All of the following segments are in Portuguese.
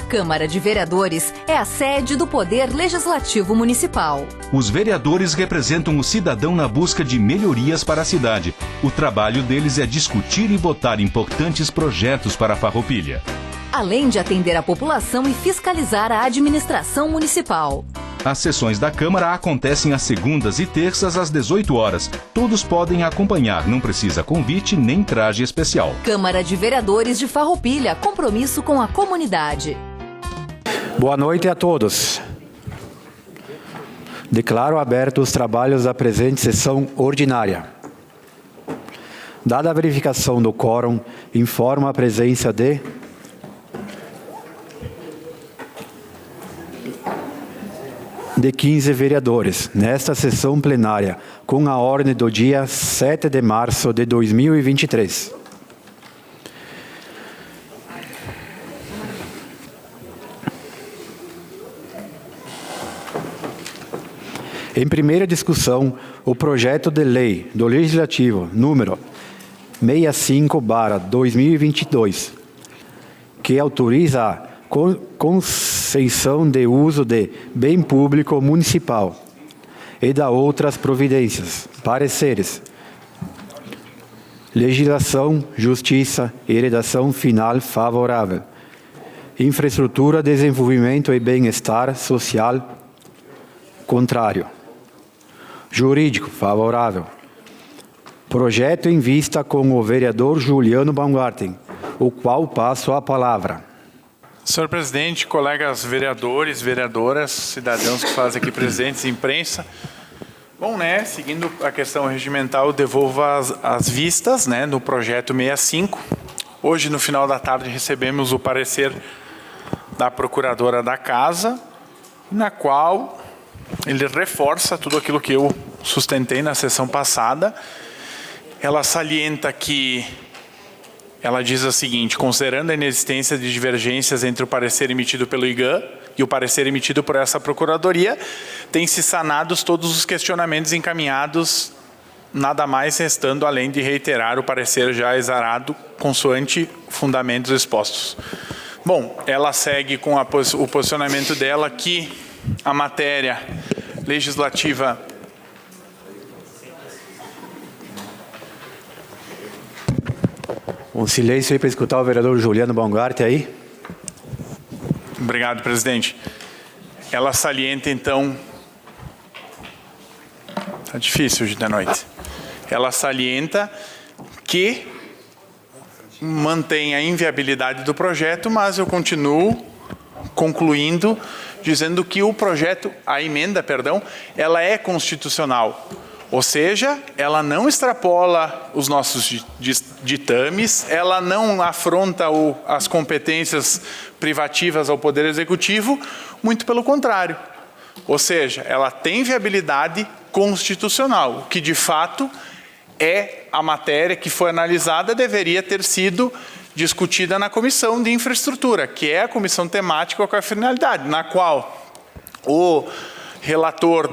Câmara de Vereadores é a sede do Poder Legislativo Municipal. Os vereadores representam o cidadão na busca de melhorias para a cidade. O trabalho deles é discutir e votar importantes projetos para a Farroupilha, além de atender a população e fiscalizar a administração municipal. As sessões da Câmara acontecem às segundas e terças às 18 horas. Todos podem acompanhar, não precisa convite nem traje especial. Câmara de Vereadores de Farroupilha, compromisso com a comunidade. Boa noite a todos. Declaro abertos os trabalhos da presente sessão ordinária. Dada a verificação do quórum, informo a presença de 15 vereadores, nesta sessão plenária, com a ordem do dia 7 de março de 2023. Em primeira discussão, o projeto de lei do Legislativo número 65/2022, que autoriza a concessão de uso de bem público municipal e da outras providências, pareceres, legislação, justiça e redação final favorável, infraestrutura, desenvolvimento e bem-estar social, contrário, jurídico, favorável, projeto em vista com o vereador Juliano Baumgarten, o qual passo a palavra. Senhor presidente, colegas vereadores, vereadoras, cidadãos que fazem aqui presentes, imprensa. Bom, seguindo a questão regimental, eu devolvo as vistas, no projeto 65. Hoje, no final da tarde, recebemos o parecer da procuradora da casa, na qual ele reforça tudo aquilo que eu sustentei na sessão passada. Ela salienta que ela diz o seguinte: considerando a inexistência de divergências entre o parecer emitido pelo IGAM e o parecer emitido por essa procuradoria, tem-se sanados todos os questionamentos encaminhados, nada mais restando além de reiterar o parecer já exarado, consoante fundamentos expostos. Bom, ela segue com o posicionamento dela que a matéria legislativa Um silêncio aí para escutar o vereador Juliano Baumgarten aí. Obrigado, presidente. Ela salienta, então... Está difícil hoje da noite. Ela salienta que mantém a inviabilidade do projeto, mas eu continuo concluindo, dizendo que o projeto, a emenda, perdão, ela é constitucional. Ou seja, ela não extrapola os nossos ditames, ela não afronta as competências privativas ao Poder Executivo, muito pelo contrário. Ou seja, ela tem viabilidade constitucional, que de fato é a matéria que foi analisada, deveria ter sido discutida na Comissão de Infraestrutura, que é a comissão temática com a finalidade, na qual o relator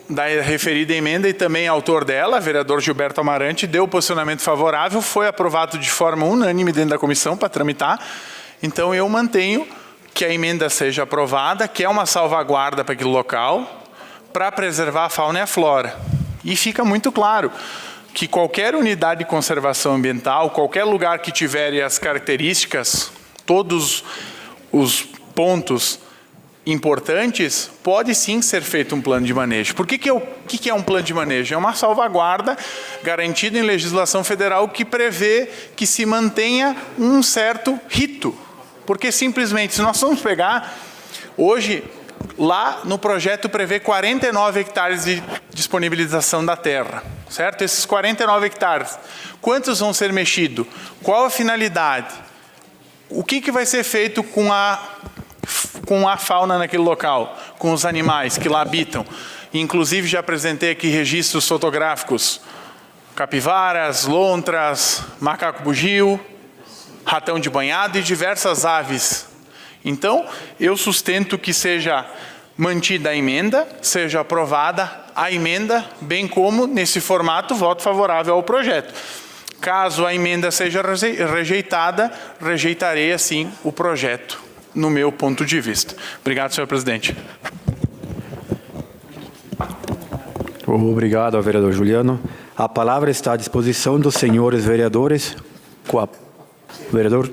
da referida emenda e também autor dela, vereador Gilberto Amarante, deu posicionamento favorável, foi aprovado de forma unânime dentro da comissão para tramitar. Então eu mantenho que a emenda seja aprovada, que é uma salvaguarda para aquele local, para preservar a fauna e a flora. E fica muito claro que qualquer unidade de conservação ambiental, qualquer lugar que tiver as características, todos os pontos importantes, pode sim ser feito um plano de manejo. Por que é um plano de manejo? É uma salvaguarda garantida em legislação federal que prevê que se mantenha um certo rito. Porque simplesmente, se nós vamos pegar, hoje, lá no projeto prevê 49 hectares de disponibilização da terra, certo? Esses 49 hectares, quantos vão ser mexidos? Qual a finalidade? O que vai ser feito com a fauna naquele local, com os animais que lá habitam? Inclusive já apresentei aqui registros fotográficos: capivaras, lontras, macaco bugio, ratão de banhado e diversas aves. Então, eu sustento que seja mantida a emenda, seja aprovada a emenda, bem como, nesse formato, voto favorável ao projeto. Caso a emenda seja rejeitada, rejeitarei, assim, o projeto no meu ponto de vista. Obrigado, senhor presidente. Obrigado, vereador Juliano. A palavra está à disposição dos senhores vereadores. Vereador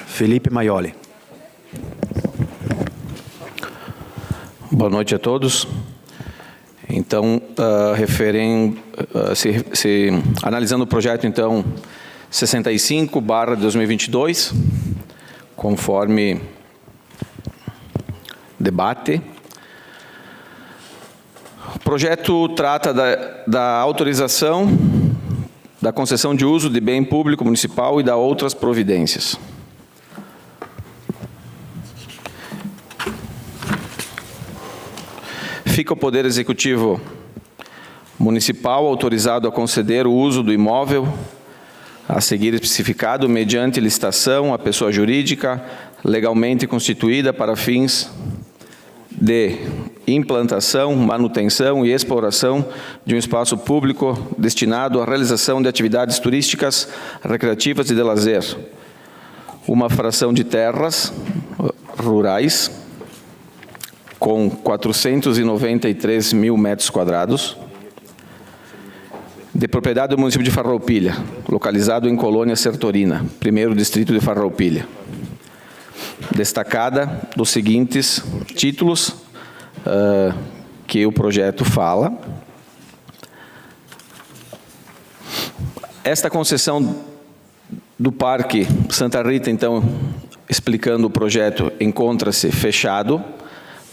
Felipe Maioli. Boa noite a todos. Então, analisando o projeto, então, 65/2022, conforme debate. O projeto trata da autorização da concessão de uso de bem público municipal e da outras providências. Fica o Poder Executivo Municipal autorizado a conceder o uso do imóvel a seguir especificado mediante licitação à pessoa jurídica legalmente constituída para fins de implantação, manutenção e exploração de um espaço público destinado à realização de atividades turísticas, recreativas e de lazer. Uma fração de terras rurais com 493 mil metros quadrados, de propriedade do município de Farroupilha, localizado em Colônia Sertorina, 1º distrito de Farroupilha. Destacada dos seguintes títulos que o projeto fala. Esta concessão do Parque Santa Rita, então, explicando o projeto, encontra-se fechado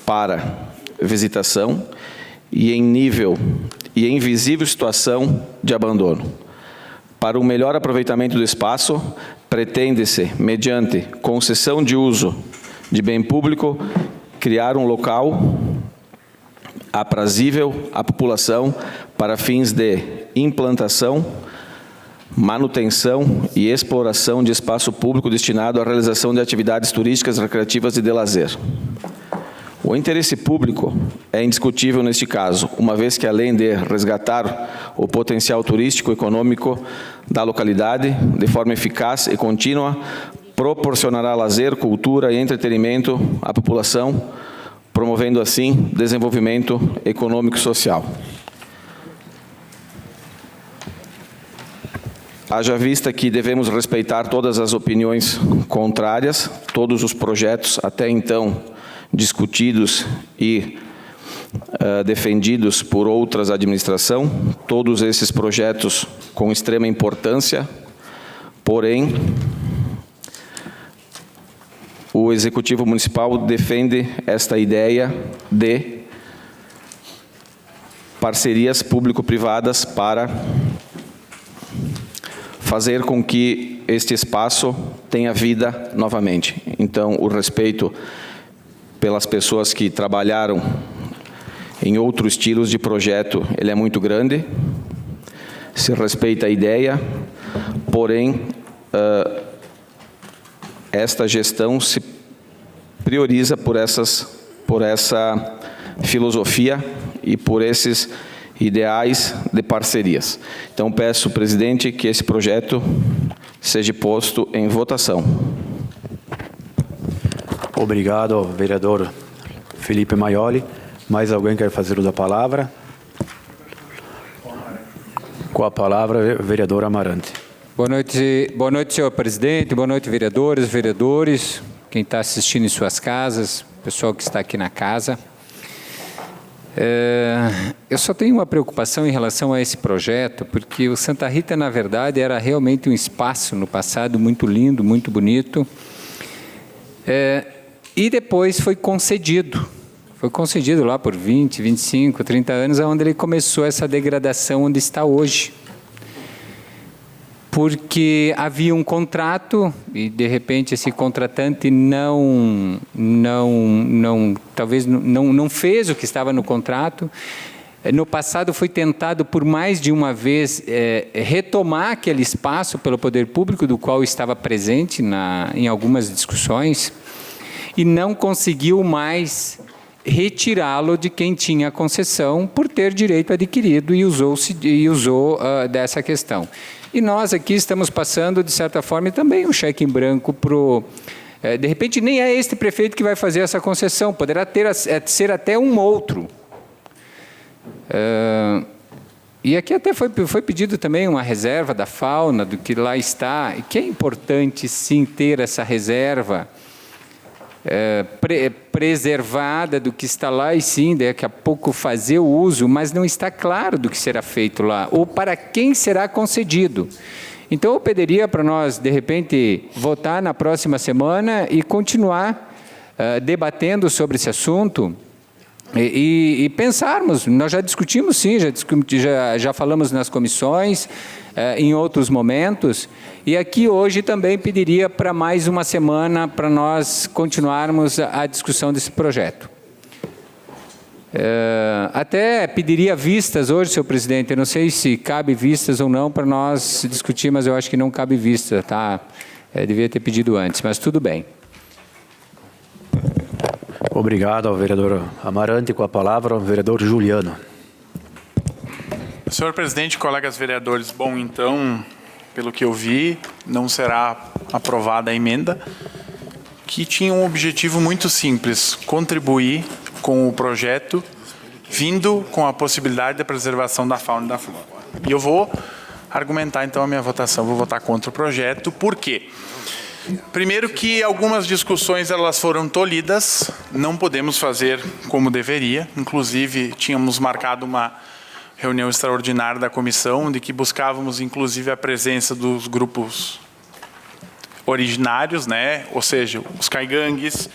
para visitação e em nível e em visível situação de abandono. Para um melhor aproveitamento do espaço, pretende-se, mediante concessão de uso de bem público, criar um local aprazível à população para fins de implantação, manutenção e exploração de espaço público destinado à realização de atividades turísticas, recreativas e de lazer. O interesse público é indiscutível neste caso, uma vez que, além de resgatar o potencial turístico e econômico da localidade, de forma eficaz e contínua, proporcionará lazer, cultura e entretenimento à população, promovendo assim desenvolvimento econômico e social. Haja vista que devemos respeitar todas as opiniões contrárias, todos os projetos até então discutidos e defendidos por outras administrações, todos esses projetos com extrema importância, porém, o Executivo Municipal defende esta ideia de parcerias público-privadas para fazer com que este espaço tenha vida novamente. Então, o respeito pelas pessoas que trabalharam em outros estilos de projeto, ele é muito grande, se respeita a ideia, porém, esta gestão se prioriza por essa filosofia e por esses ideais de parcerias. Então, peço, presidente, que esse projeto seja posto em votação. Obrigado, vereador Felipe Maioli. Mais alguém quer fazer uso da palavra? Com a palavra, vereador Amarante. Boa noite, senhor presidente. Boa noite, vereadores, quem está assistindo em suas casas, pessoal que está aqui na casa. Eu só tenho uma preocupação em relação a esse projeto, porque o Santa Rita, na verdade, era realmente um espaço no passado muito lindo, muito bonito, e depois foi concedido lá por 20, 25, 30 anos, onde ele começou essa degradação onde está hoje. Porque havia um contrato e, de repente, esse contratante talvez não fez o que estava no contrato. No passado foi tentado por mais de uma vez retomar aquele espaço pelo poder público, do qual estava presente em algumas discussões, e não conseguiu mais retirá-lo de quem tinha a concessão por ter direito adquirido e usou dessa questão. E nós aqui estamos passando, de certa forma, também um cheque em branco De repente, nem é este prefeito que vai fazer essa concessão, poderá ser até um outro. E aqui até foi pedido também uma reserva da fauna, do que lá está, e que é importante, sim, ter essa reserva preservada do que está lá, e sim, daqui a pouco fazer o uso, mas não está claro do que será feito lá, ou para quem será concedido. Então, eu pediria para nós, de repente, votar na próxima semana e continuar debatendo sobre esse assunto e pensarmos. Nós já discutimos, sim, já falamos nas comissões, em outros momentos, e aqui hoje também pediria para mais uma semana para nós continuarmos a discussão desse projeto. Até pediria vistas hoje, senhor presidente, eu não sei se cabe vistas ou não para nós discutir, mas eu acho que não cabe vista, tá? Devia ter pedido antes, mas tudo bem. Obrigado ao vereador Amarante. Com a palavra, o vereador Juliano. Senhor presidente, colegas vereadores, bom, então, pelo que eu vi, não será aprovada a emenda, que tinha um objetivo muito simples: contribuir com o projeto, vindo com a possibilidade da preservação da fauna e da flora. E eu vou argumentar, então, a minha votação. Vou votar contra o projeto. Por quê? Primeiro que algumas discussões elas foram tolhidas, não podemos fazer como deveria. Inclusive, tínhamos marcado uma reunião extraordinária da comissão, onde que buscávamos, inclusive, a presença dos grupos originários, né? Ou seja, os caigangues,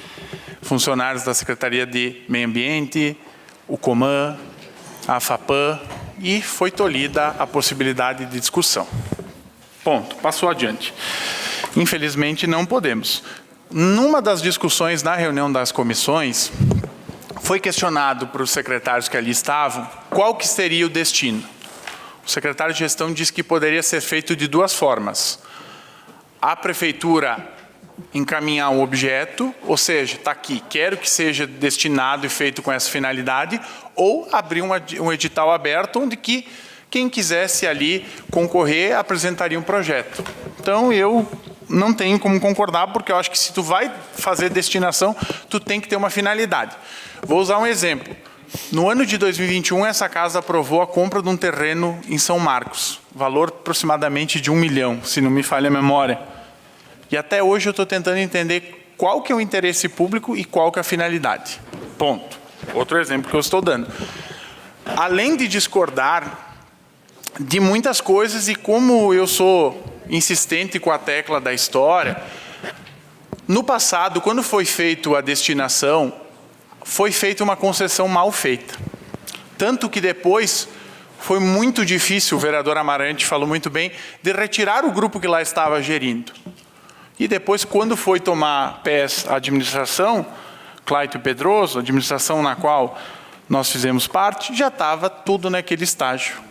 funcionários da Secretaria de Meio Ambiente, o Coman, a FAPAM, e foi tolhida a possibilidade de discussão. Ponto. Passou adiante. Infelizmente, não podemos. Numa das discussões na reunião das comissões, foi questionado para os secretários que ali estavam qual que seria o destino. O secretário de gestão disse que poderia ser feito de duas formas. A prefeitura encaminhar um objeto, ou seja, está aqui, quero que seja destinado e feito com essa finalidade, ou abrir um edital aberto onde que quem quisesse ali concorrer apresentaria um projeto. Então, eu não tenho como concordar, porque eu acho que se tu vai fazer destinação, tu tem que ter uma finalidade. Vou usar um exemplo. No ano de 2021, essa casa aprovou a compra de um terreno em São Marcos, valor aproximadamente de 1 milhão, se não me falha a memória. E até hoje eu estou tentando entender qual que é o interesse público e qual que é a finalidade. Ponto. Outro exemplo que eu estou dando. Além de discordar de muitas coisas, e como eu sou insistente com a tecla da história, no passado, quando foi feita a destinação, foi feita uma concessão mal feita. Tanto que depois foi muito difícil, o vereador Amarante falou muito bem, de retirar o grupo que lá estava gerindo. E depois, quando foi tomar pés a administração, Clayton Pedroso, a administração na qual nós fizemos parte, já estava tudo naquele estágio.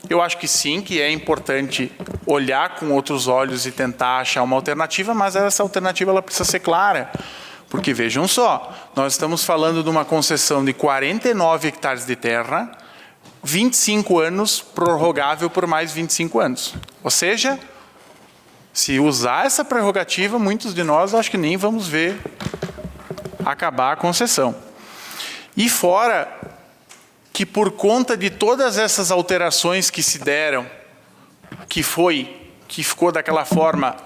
Eu acho que sim, que é importante olhar com outros olhos e tentar achar uma alternativa, mas essa alternativa ela precisa ser clara. Porque vejam só, nós estamos falando de uma concessão de 49 hectares de terra, 25 anos, prorrogável por mais 25 anos. Ou seja, se usar essa prerrogativa, muitos de nós acho que nem vamos ver acabar a concessão. E fora que por conta de todas essas alterações que se deram, que ficou daquela forma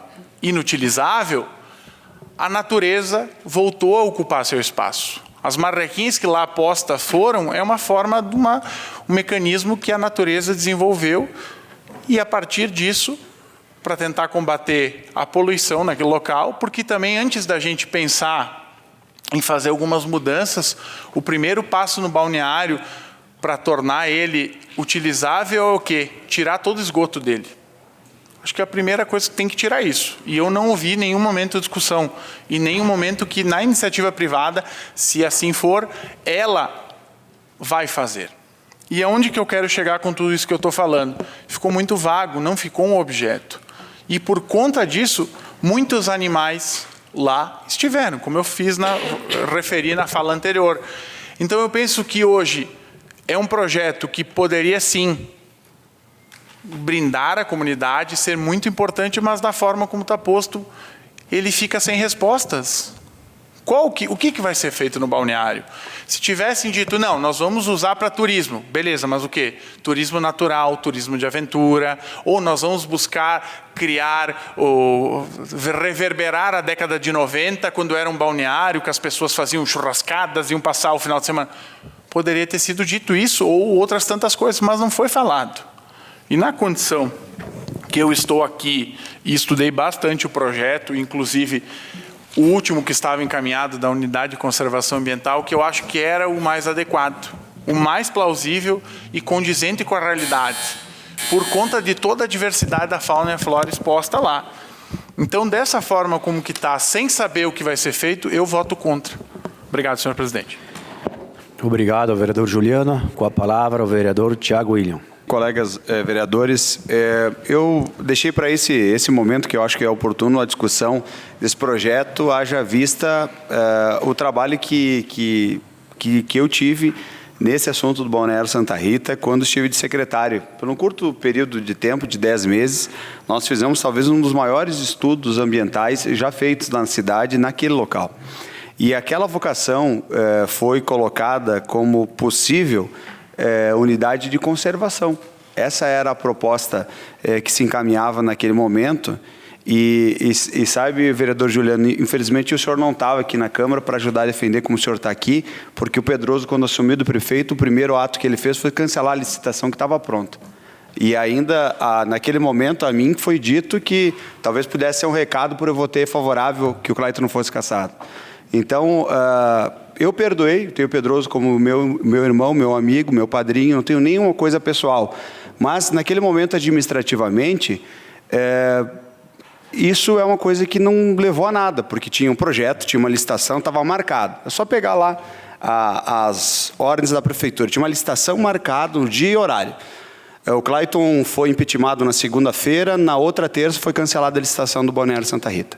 inutilizável, a natureza voltou a ocupar seu espaço. As marrequinhas que lá postas foram, é uma forma de um mecanismo que a natureza desenvolveu, e a partir disso, para tentar combater a poluição naquele local, porque também antes da gente pensar em fazer algumas mudanças, o primeiro passo no balneário para tornar ele utilizável é o quê? Tirar todo o esgoto dele. Acho que a primeira coisa que tem que tirar isso. E eu não ouvi em nenhum momento de discussão, e nenhum momento que na iniciativa privada, se assim for, ela vai fazer. E aonde que eu quero chegar com tudo isso que eu estou falando? Ficou muito vago, não ficou um objeto. E por conta disso, muitos animais lá estiveram, como eu referi na fala anterior. Então eu penso que hoje é um projeto que poderia sim brindar a comunidade, ser muito importante, mas da forma como está posto, ele fica sem respostas. O que vai ser feito no balneário? Se tivessem dito, não, nós vamos usar para turismo, beleza, mas o quê? Turismo natural, turismo de aventura, ou nós vamos buscar criar, ou reverberar a década de 90, quando era um balneário, que as pessoas faziam churrascadas, iam passar o final de semana. Poderia ter sido dito isso, ou outras tantas coisas, mas não foi falado. E na condição que eu estou aqui, e estudei bastante o projeto, inclusive o último que estava encaminhado da Unidade de Conservação Ambiental, que eu acho que era o mais adequado, o mais plausível e condizente com a realidade, por conta de toda a diversidade da fauna e a flora exposta lá. Então, dessa forma como que está, sem saber o que vai ser feito, eu voto contra. Obrigado, senhor presidente. Obrigado, vereador Juliano. Com a palavra, o vereador Tiago William. Colegas vereadores, eu deixei para esse momento, que eu acho que é oportuno, a discussão desse projeto, haja vista o trabalho que eu tive nesse assunto do Balneário Santa Rita, quando estive de secretário. Por um curto período de tempo, de 10 meses, nós fizemos talvez um dos maiores estudos ambientais já feitos na cidade, naquele local. E aquela vocação foi colocada como possível unidade de conservação. Essa era a proposta que se encaminhava naquele momento. E sabe, vereador Juliano, infelizmente o senhor não estava aqui na Câmara para ajudar a defender como o senhor está aqui, porque o Pedroso, quando assumiu do prefeito, o primeiro ato que ele fez foi cancelar a licitação que estava pronta. E ainda, naquele momento, a mim foi dito que talvez pudesse ser um recado por eu votar favorável que o Clayton não fosse cassado. Então, eu perdoei, tenho o Pedroso como meu irmão, meu amigo, meu padrinho, não tenho nenhuma coisa pessoal. Mas, naquele momento, administrativamente, isso é uma coisa que não levou a nada, porque tinha um projeto, tinha uma licitação, estava marcado. É só pegar lá as ordens da prefeitura. Tinha uma licitação marcada, no dia e horário. O Clayton foi impeachmentado na segunda-feira, na outra terça foi cancelada a licitação do Balneário Santa Rita,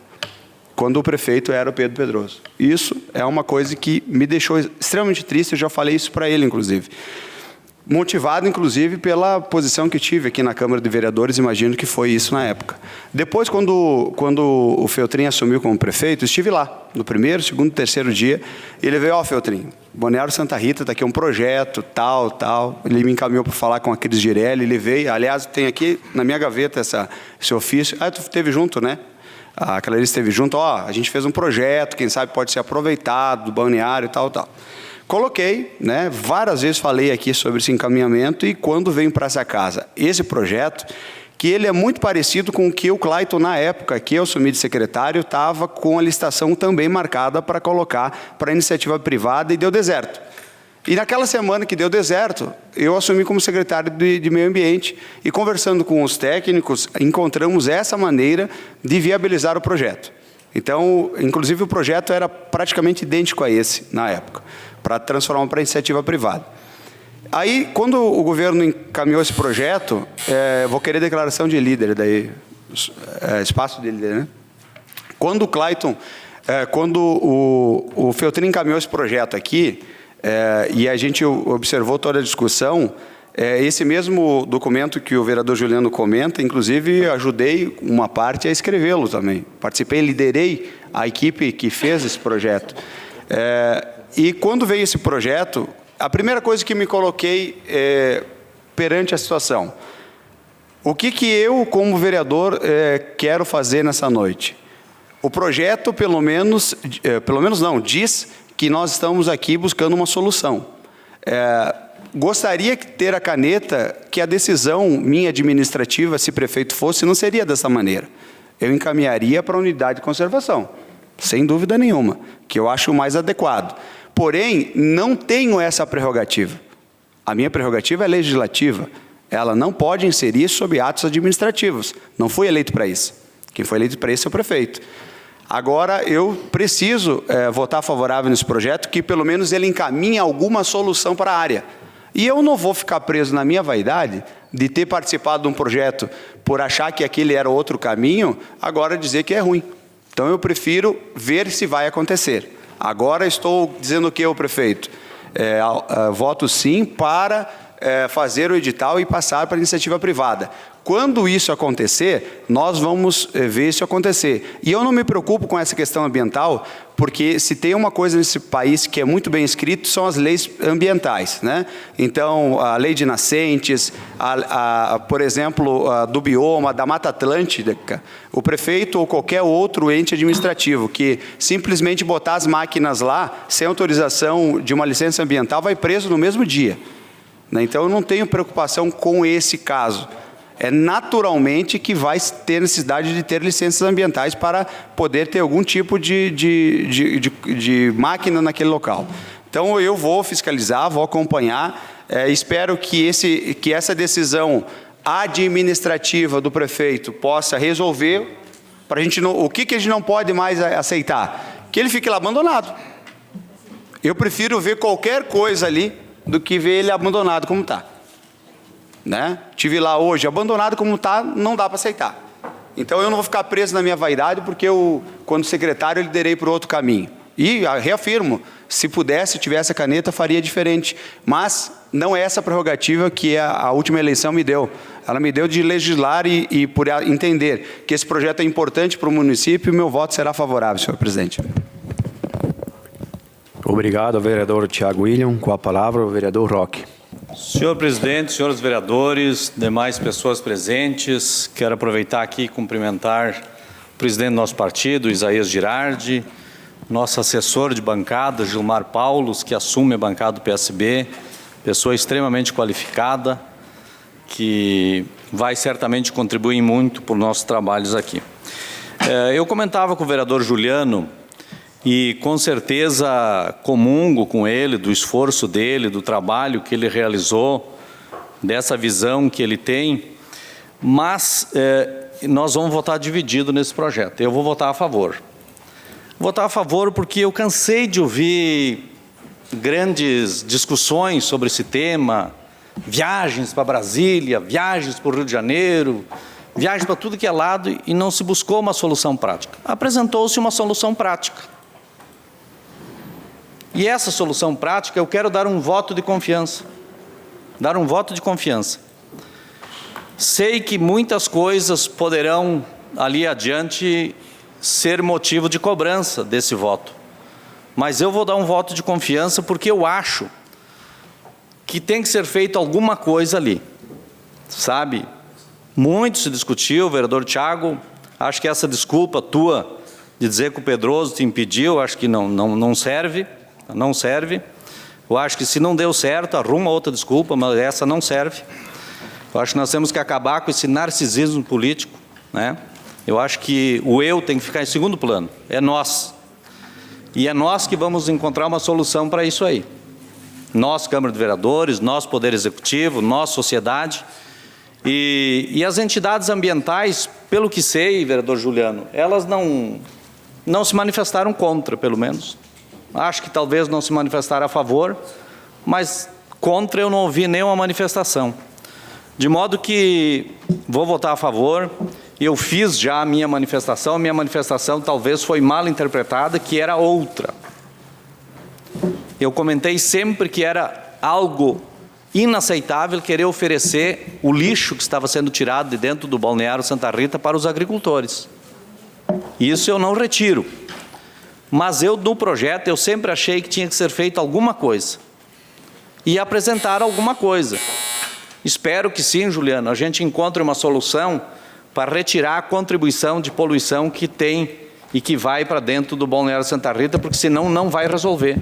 quando o prefeito era o Pedro Pedroso. Isso é uma coisa que me deixou extremamente triste, eu já falei isso para ele, inclusive. Motivado, inclusive, pela posição que tive aqui na Câmara de Vereadores, imagino que foi isso na época. Depois, quando o Feltrin assumiu como prefeito, estive lá, no primeiro, segundo, terceiro dia, e ele veio, Feltrin, Balneário Santa Rita, está aqui um projeto, tal. Ele me encaminhou para falar com a Cris Girelli, ele veio, aliás, tem aqui na minha gaveta esse ofício. Tu esteve junto, né? A Clarice esteve junto, a gente fez um projeto, quem sabe pode ser aproveitado do balneário e tal. Coloquei, né, várias vezes falei aqui sobre esse encaminhamento e quando veio para essa casa, esse projeto, que ele é muito parecido com o que o Clayton, na época que eu assumi de secretário, estava com a licitação também marcada para colocar para iniciativa privada e deu deserto. E naquela semana que deu deserto, eu assumi como secretário de Meio Ambiente e conversando com os técnicos, encontramos essa maneira de viabilizar o projeto. Então, inclusive o projeto era praticamente idêntico a esse, na época, para transformar para iniciativa privada. Aí, quando o governo encaminhou esse projeto, vou querer declaração de líder, daí, espaço de líder, né? Quando o Clayton, quando o Feltrin encaminhou esse projeto aqui, e a gente observou toda a discussão, esse mesmo documento que o vereador Juliano comenta, inclusive ajudei uma parte a escrevê-lo também. Participei, liderei a equipe que fez esse projeto. E quando veio esse projeto, a primeira coisa que me coloquei perante a situação, o que eu, como vereador, quero fazer nessa noite? O projeto, pelo menos não, diz que nós estamos aqui buscando uma solução. Gostaria de ter a caneta que a decisão minha administrativa, se prefeito fosse, não seria dessa maneira. Eu encaminharia para a unidade de conservação, sem dúvida nenhuma, que eu acho o mais adequado. Porém, não tenho essa prerrogativa. A minha prerrogativa é legislativa. Ela não pode inserir sob atos administrativos. Não fui eleito para isso. Quem foi eleito para isso é o prefeito. Agora, eu preciso votar favorável nesse projeto, que pelo menos ele encaminhe alguma solução para a área. E eu não vou ficar preso na minha vaidade de ter participado de um projeto por achar que aquele era outro caminho, agora dizer que é ruim. Então, eu prefiro ver se vai acontecer. Agora estou dizendo o que, o prefeito? Voto sim para fazer o edital e passar para a iniciativa privada. Quando isso acontecer, nós vamos ver isso acontecer. E eu não me preocupo com essa questão ambiental, porque se tem uma coisa nesse país que é muito bem escrito, são as leis ambientais, né? Então, a lei de nascentes, por exemplo, do bioma, da Mata Atlântica, o prefeito ou qualquer outro ente administrativo que simplesmente botar as máquinas lá, sem autorização de uma licença ambiental, vai preso no mesmo dia. Então, eu não tenho preocupação com esse caso. É naturalmente que vai ter necessidade de ter licenças ambientais para poder ter algum tipo de máquina naquele local. Então, eu vou fiscalizar, vou acompanhar, espero que essa decisão administrativa do prefeito possa resolver, para a gente não, o que a gente não pode mais aceitar? Que ele fique lá abandonado. Eu prefiro ver qualquer coisa ali do que ver ele abandonado como está. Né? Tive lá hoje, abandonado como está, não dá para aceitar. Então eu não vou ficar preso na minha vaidade, porque eu, quando secretário, eu liderei por outro caminho. E reafirmo, se pudesse, tivesse a caneta, faria diferente. Mas não é essa prerrogativa que a última eleição me deu. Ela me deu de legislar e por entender que esse projeto é importante para o município, e meu voto será favorável, senhor presidente. Obrigado, vereador Tiago William. Com a palavra, o vereador Roque. Senhor presidente, senhores vereadores, demais pessoas presentes, quero aproveitar aqui e cumprimentar o presidente do nosso partido, Isaías Girardi, nosso assessor de bancada, Gilmar Paulos, que assume a bancada do PSB, pessoa extremamente qualificada, que vai certamente contribuir muito para os nossos trabalhos aqui. Eu comentava com o vereador Juliano, e com certeza comungo com ele, do esforço dele, do trabalho que ele realizou, dessa visão que ele tem, mas nós vamos votar dividido nesse projeto. Eu vou votar a favor. Votar a favor porque eu cansei de ouvir grandes discussões sobre esse tema, viagens para Brasília, viagens para o Rio de Janeiro, viagens para tudo que é lado, e não se buscou uma solução prática. Apresentou-se uma solução prática. E essa solução prática, eu quero dar um voto de confiança. Dar um voto de confiança. Sei que muitas coisas poderão, ali adiante, ser motivo de cobrança desse voto. Mas eu vou dar um voto de confiança porque eu acho que tem que ser feito alguma coisa ali. Sabe? Muito se discutiu, vereador Tiago, acho que essa desculpa tua de dizer que o Pedroso te impediu, acho que não serve. Não serve. Eu acho que se não deu certo, arruma outra desculpa, mas essa não serve. Eu acho que nós temos que acabar com esse narcisismo político, né? Eu acho que o eu tem que ficar em segundo plano, é nós. E é nós que vamos encontrar uma solução para isso aí. Nós, Câmara de Vereadores, nós, Poder Executivo, nós, sociedade. E as entidades ambientais, pelo que sei, vereador Juliano, elas não se manifestaram contra, pelo menos. Acho que talvez não se manifestaram a favor, mas contra eu não ouvi nenhuma manifestação. De modo que vou votar a favor. Eu fiz já a minha manifestação talvez foi mal interpretada, que era outra. Eu comentei sempre que era algo inaceitável querer oferecer o lixo que estava sendo tirado de dentro do balneário Santa Rita para os agricultores. Isso eu não retiro. Mas eu, no projeto, eu sempre achei que tinha que ser feito alguma coisa. E apresentar alguma coisa. Espero que sim, Juliano, a gente encontre uma solução para retirar a contribuição de poluição que tem e que vai para dentro do balneário Santa Rita, porque senão não vai resolver.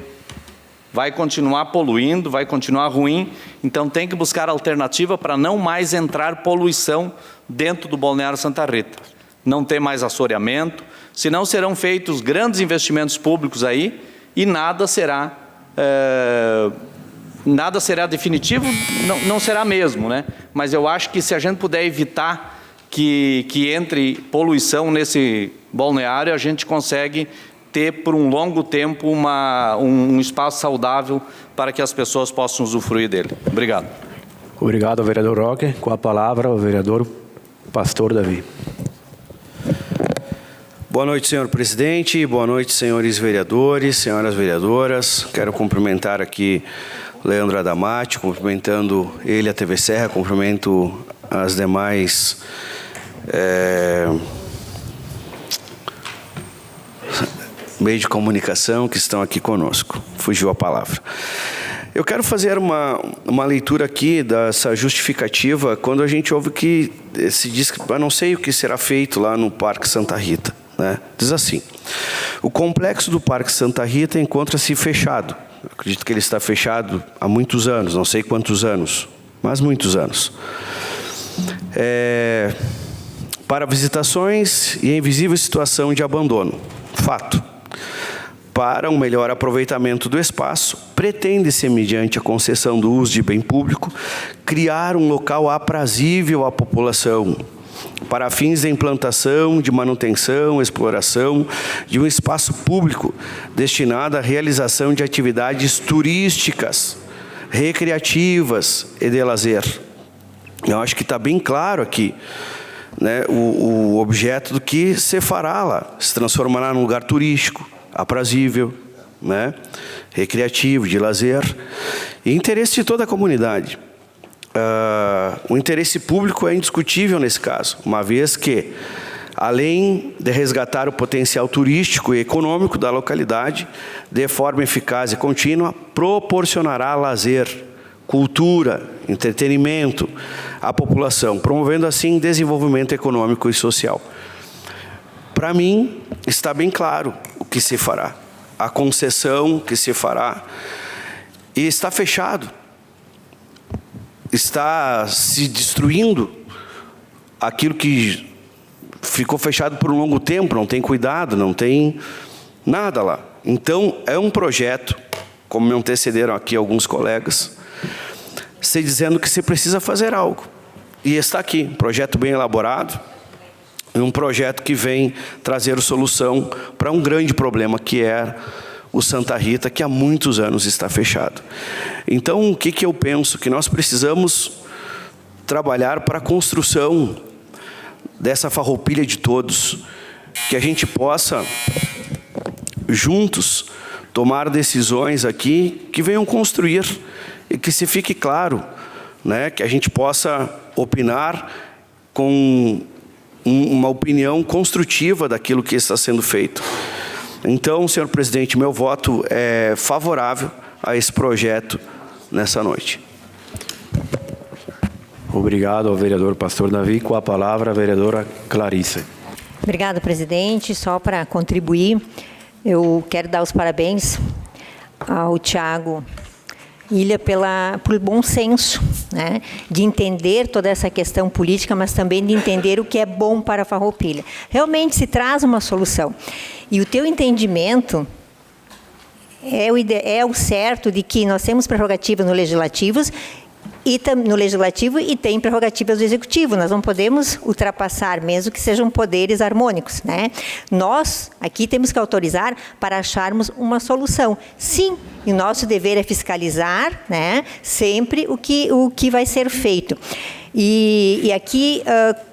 Vai continuar poluindo, vai continuar ruim, então tem que buscar alternativa para não mais entrar poluição dentro do balneário Santa Rita. Não ter mais assoreamento, senão serão feitos grandes investimentos públicos aí e nada será definitivo, não será mesmo, né? Mas eu acho que se a gente puder evitar que entre poluição nesse balneário, a gente consegue ter por um longo tempo um espaço saudável para que as pessoas possam usufruir dele. Obrigado. Obrigado, vereador Roque. Com a palavra, o vereador Pastor Davi. Boa noite, senhor presidente. Boa noite, senhores vereadores, senhoras vereadoras. Quero cumprimentar aqui Leandro Adamati, cumprimentando ele, a TV Serra, cumprimento as demais meios de comunicação que estão aqui conosco. Fugiu a palavra. Eu quero fazer uma leitura aqui dessa justificativa quando a gente ouve que se diz que não sei o que será feito lá no Parque Santa Rita, né? Diz assim: o complexo do Parque Santa Rita encontra-se fechado. Eu acredito que ele está fechado há muitos anos, não sei quantos anos, mas muitos anos. Para visitações e em visível situação de abandono. Fato. Para um melhor aproveitamento do espaço, pretende-se, mediante a concessão do uso de bem público, criar um local aprazível à população, para fins de implantação, de manutenção, exploração de um espaço público destinado à realização de atividades turísticas, recreativas e de lazer. Eu acho que está bem claro aqui, né, o objeto do que se fará lá. Se transformará num lugar turístico, aprazível, né, recreativo, de lazer, e interesse de toda a comunidade. O interesse público é indiscutível nesse caso, uma vez que, além de resgatar o potencial turístico e econômico da localidade, de forma eficaz e contínua, proporcionará lazer, cultura, entretenimento à população, promovendo assim desenvolvimento econômico e social. Para mim, está bem claro o que se fará, a concessão que se fará, e está fechado. Está se destruindo aquilo que ficou fechado por um longo tempo, não tem cuidado, não tem nada lá. Então, é um projeto, como me antecederam aqui alguns colegas, se dizendo que se precisa fazer algo. E está aqui, um projeto bem elaborado, um projeto que vem trazer solução para um grande problema que é o Santa Rita, que há muitos anos está fechado. Então, o que eu penso? Que nós precisamos trabalhar para a construção dessa farroupilha de todos, que a gente possa, juntos, tomar decisões aqui que venham construir e que se fique claro, né, que a gente possa opinar com uma opinião construtiva daquilo que está sendo feito. Então, senhor presidente, meu voto é favorável a esse projeto nessa noite. Obrigado ao vereador Pastor Davi. Com a palavra, a vereadora Clarice. Obrigado, presidente. Só para contribuir, eu quero dar os parabéns ao Thiago Ilha por bom senso, né, de entender toda essa questão política, mas também de entender o que é bom para a Farroupilha. Realmente se traz uma solução. E o teu entendimento é o certo de que nós temos prerrogativas no legislativo e tem prerrogativas do executivo. Nós não podemos ultrapassar, mesmo que sejam poderes harmônicos, né? Nós aqui temos que autorizar para acharmos uma solução. Sim, e o nosso dever é fiscalizar, né, sempre o que vai ser feito. E aqui,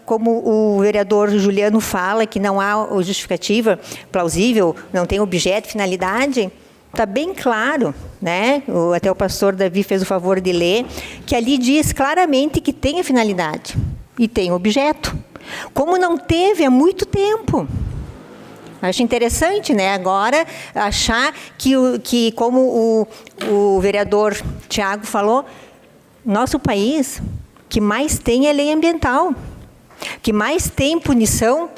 como o vereador Juliano fala, que não há justificativa plausível, não tem objeto, finalidade, está bem claro, né? Até o pastor Davi fez o favor de ler, que ali diz claramente que tem a finalidade e tem objeto. Como não teve há muito tempo. Acho interessante, né? Agora, achar que como o vereador Thiago falou, nosso país, que mais tem é lei ambiental. Que mais tem punição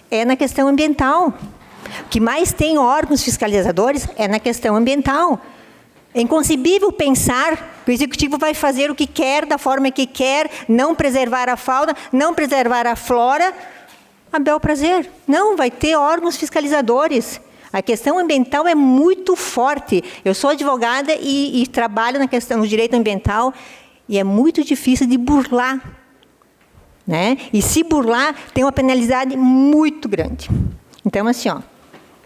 é na questão ambiental. Que mais tem órgãos fiscalizadores é na questão ambiental. É inconcebível pensar que o executivo vai fazer o que quer, da forma que quer, não preservar a fauna, não preservar a flora, a bel prazer. Não, vai ter órgãos fiscalizadores. A questão ambiental é muito forte. Eu sou advogada e trabalho na questão do direito ambiental e é muito difícil de burlar, né? E se burlar, tem uma penalidade muito grande. Então, assim,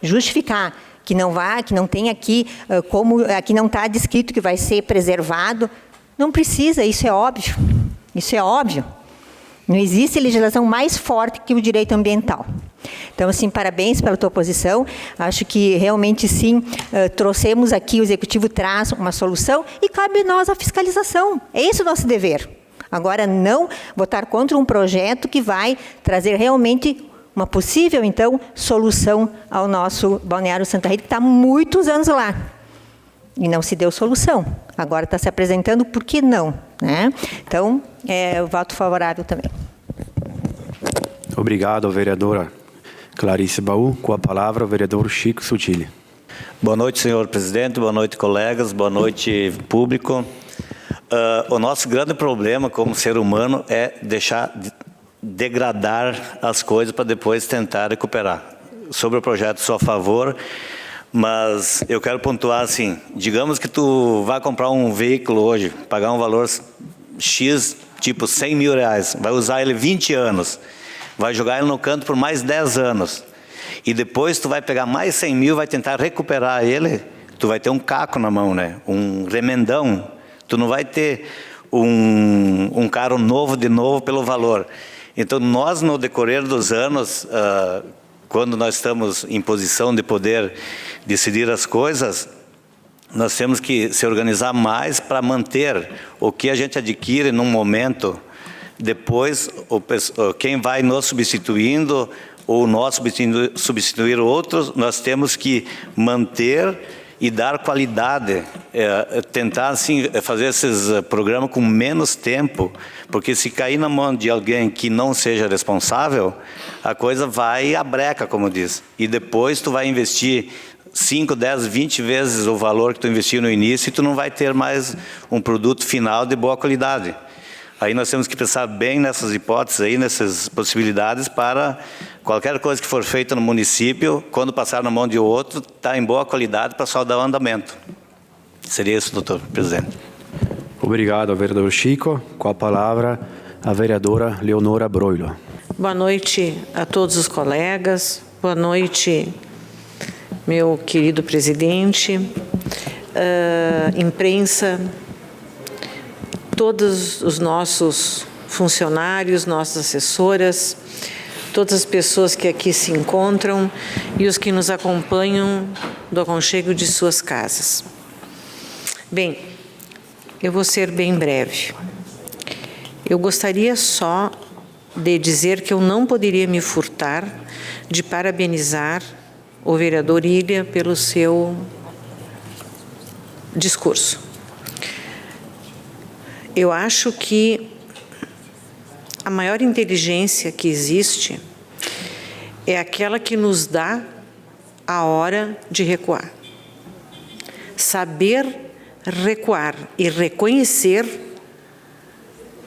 justificar que não tem aqui, como aqui não está descrito que vai ser preservado, não precisa, isso é óbvio. Isso é óbvio. Não existe legislação mais forte que o direito ambiental. Então, assim, parabéns pela tua posição. Acho que realmente, sim, trouxemos aqui, o Executivo traz uma solução e cabe a nós a fiscalização. É esse o nosso dever. Agora, não votar contra um projeto que vai trazer realmente uma possível, então, solução ao nosso Balneário Santa Rita, que está há muitos anos lá. E não se deu solução. Agora está se apresentando, por que não? Né? Então, eu voto favorável também. Obrigado, vereadora Clarice Baú. Com a palavra, o vereador Chico Sutili. Boa noite, senhor presidente. Boa noite, colegas. Boa noite, público. O nosso grande problema como ser humano é deixar degradar as coisas para depois tentar recuperar. Sobre o projeto, sou a favor, mas eu quero pontuar assim, digamos que tu vai comprar um veículo hoje, pagar um valor X, tipo 100 mil reais, vai usar ele 20 anos, vai jogar ele no canto por mais 10 anos, e depois tu vai pegar mais 100 mil, vai tentar recuperar ele, tu vai ter um caco na mão, né? Um remendão, tu não vai ter um carro novo de novo pelo valor. Então, nós, no decorrer dos anos, quando nós estamos em posição de poder decidir as coisas, nós temos que se organizar mais para manter o que a gente adquire num momento. Depois, quem vai nos substituindo, ou nós substituir outros, nós temos que manter e dar qualidade, tentar assim, fazer esses programas com menos tempo, porque se cair na mão de alguém que não seja responsável, a coisa vai à breca, como diz. E depois tu vai investir 5, 10, 20 vezes o valor que tu investiu no início e tu não vai ter mais um produto final de boa qualidade. Aí nós temos que pensar bem nessas hipóteses, aí, nessas possibilidades, para qualquer coisa que for feita no município, quando passar na mão de outro, está em boa qualidade para só dar o andamento. Seria isso, doutor presidente. Obrigado, vereador Chico. Com a palavra, a vereadora Leonora Broilo. Boa noite a todos os colegas. Boa noite, meu querido presidente, imprensa, todos os nossos funcionários, nossas assessoras, todas as pessoas que aqui se encontram e os que nos acompanham do aconchego de suas casas. Bem, eu vou ser bem breve. Eu gostaria só de dizer que eu não poderia me furtar de parabenizar o vereador Ilha pelo seu discurso. Eu acho que a maior inteligência que existe é aquela que nos dá a hora de recuar. Saber recuar e reconhecer,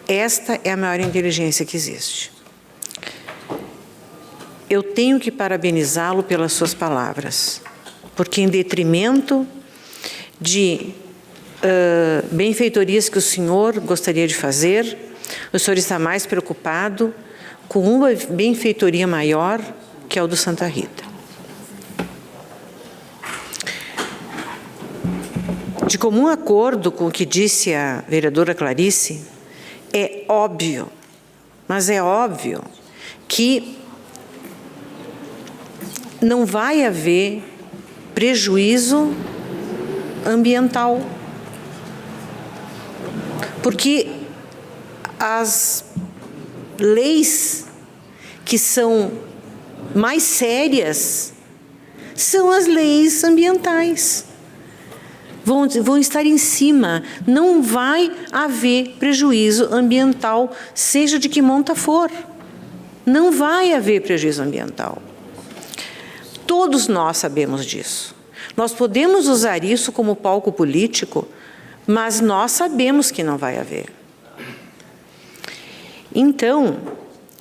esta é a maior inteligência que existe. Eu tenho que parabenizá-lo pelas suas palavras, porque em detrimento de benfeitorias que o senhor gostaria de fazer, o senhor está mais preocupado com uma benfeitoria maior, que é o do Santa Rita. De comum acordo com o que disse a vereadora Clarice, é óbvio, mas é óbvio que não vai haver prejuízo ambiental, porque as leis que são mais sérias são as leis ambientais. Vão estar em cima, não vai haver prejuízo ambiental, seja de que monta for. Não vai haver prejuízo ambiental. Todos nós sabemos disso. Nós podemos usar isso como palco político, mas nós sabemos que não vai haver. Então,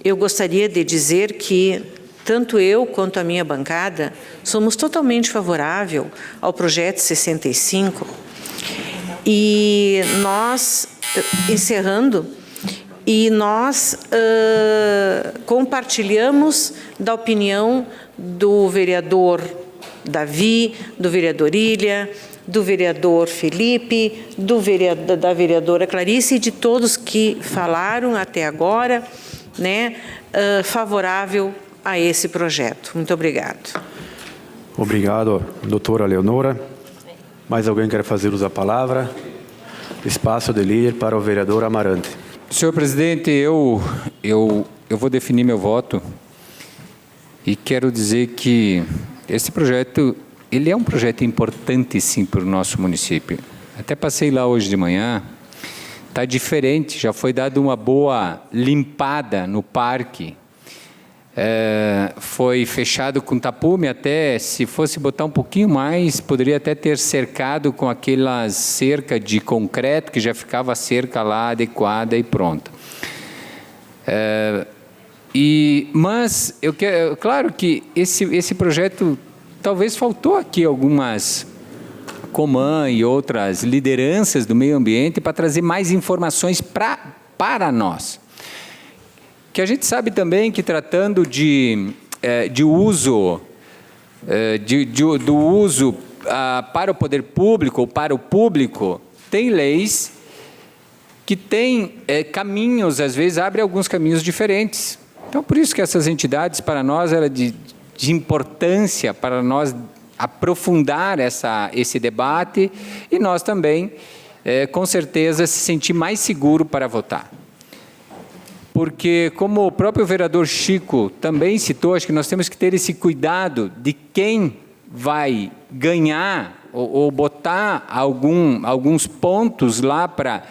eu gostaria de dizer que tanto eu quanto a minha bancada somos totalmente favorável ao projeto 65. E nós, encerrando, nós compartilhamos da opinião do vereador Davi, do vereador Ilha, do vereador Felipe, da vereadora Clarice e de todos que falaram até agora, né, favorável a esse projeto. Muito obrigado. Obrigado, doutora Leonora. Mais alguém quer fazer uso da palavra? Espaço de líder para o vereador Amarante. Senhor presidente, eu vou definir meu voto e quero dizer que esse projeto, ele é um projeto importante, sim, para o nosso município. Até passei lá hoje de manhã, está diferente, já foi dada uma boa limpada no parque. Foi fechado com tapume, até se fosse botar um pouquinho mais, poderia até ter cercado com aquelas cerca de concreto, que já ficava a cerca lá adequada e pronta. Mas eu quero, claro que esse projeto, talvez faltou aqui algumas Coman e outras lideranças do meio ambiente para trazer mais informações para nós. Que a gente sabe também que tratando do uso para o poder público ou para o público, tem leis que têm caminhos, às vezes abrem alguns caminhos diferentes. Então, por isso que essas entidades, para nós, era de importância para nós aprofundar esse debate e nós também, com certeza, se sentir mais seguro para votar. Porque, como o próprio vereador Chico também citou, acho que nós temos que ter esse cuidado de quem vai ganhar ou botar alguns pontos lá para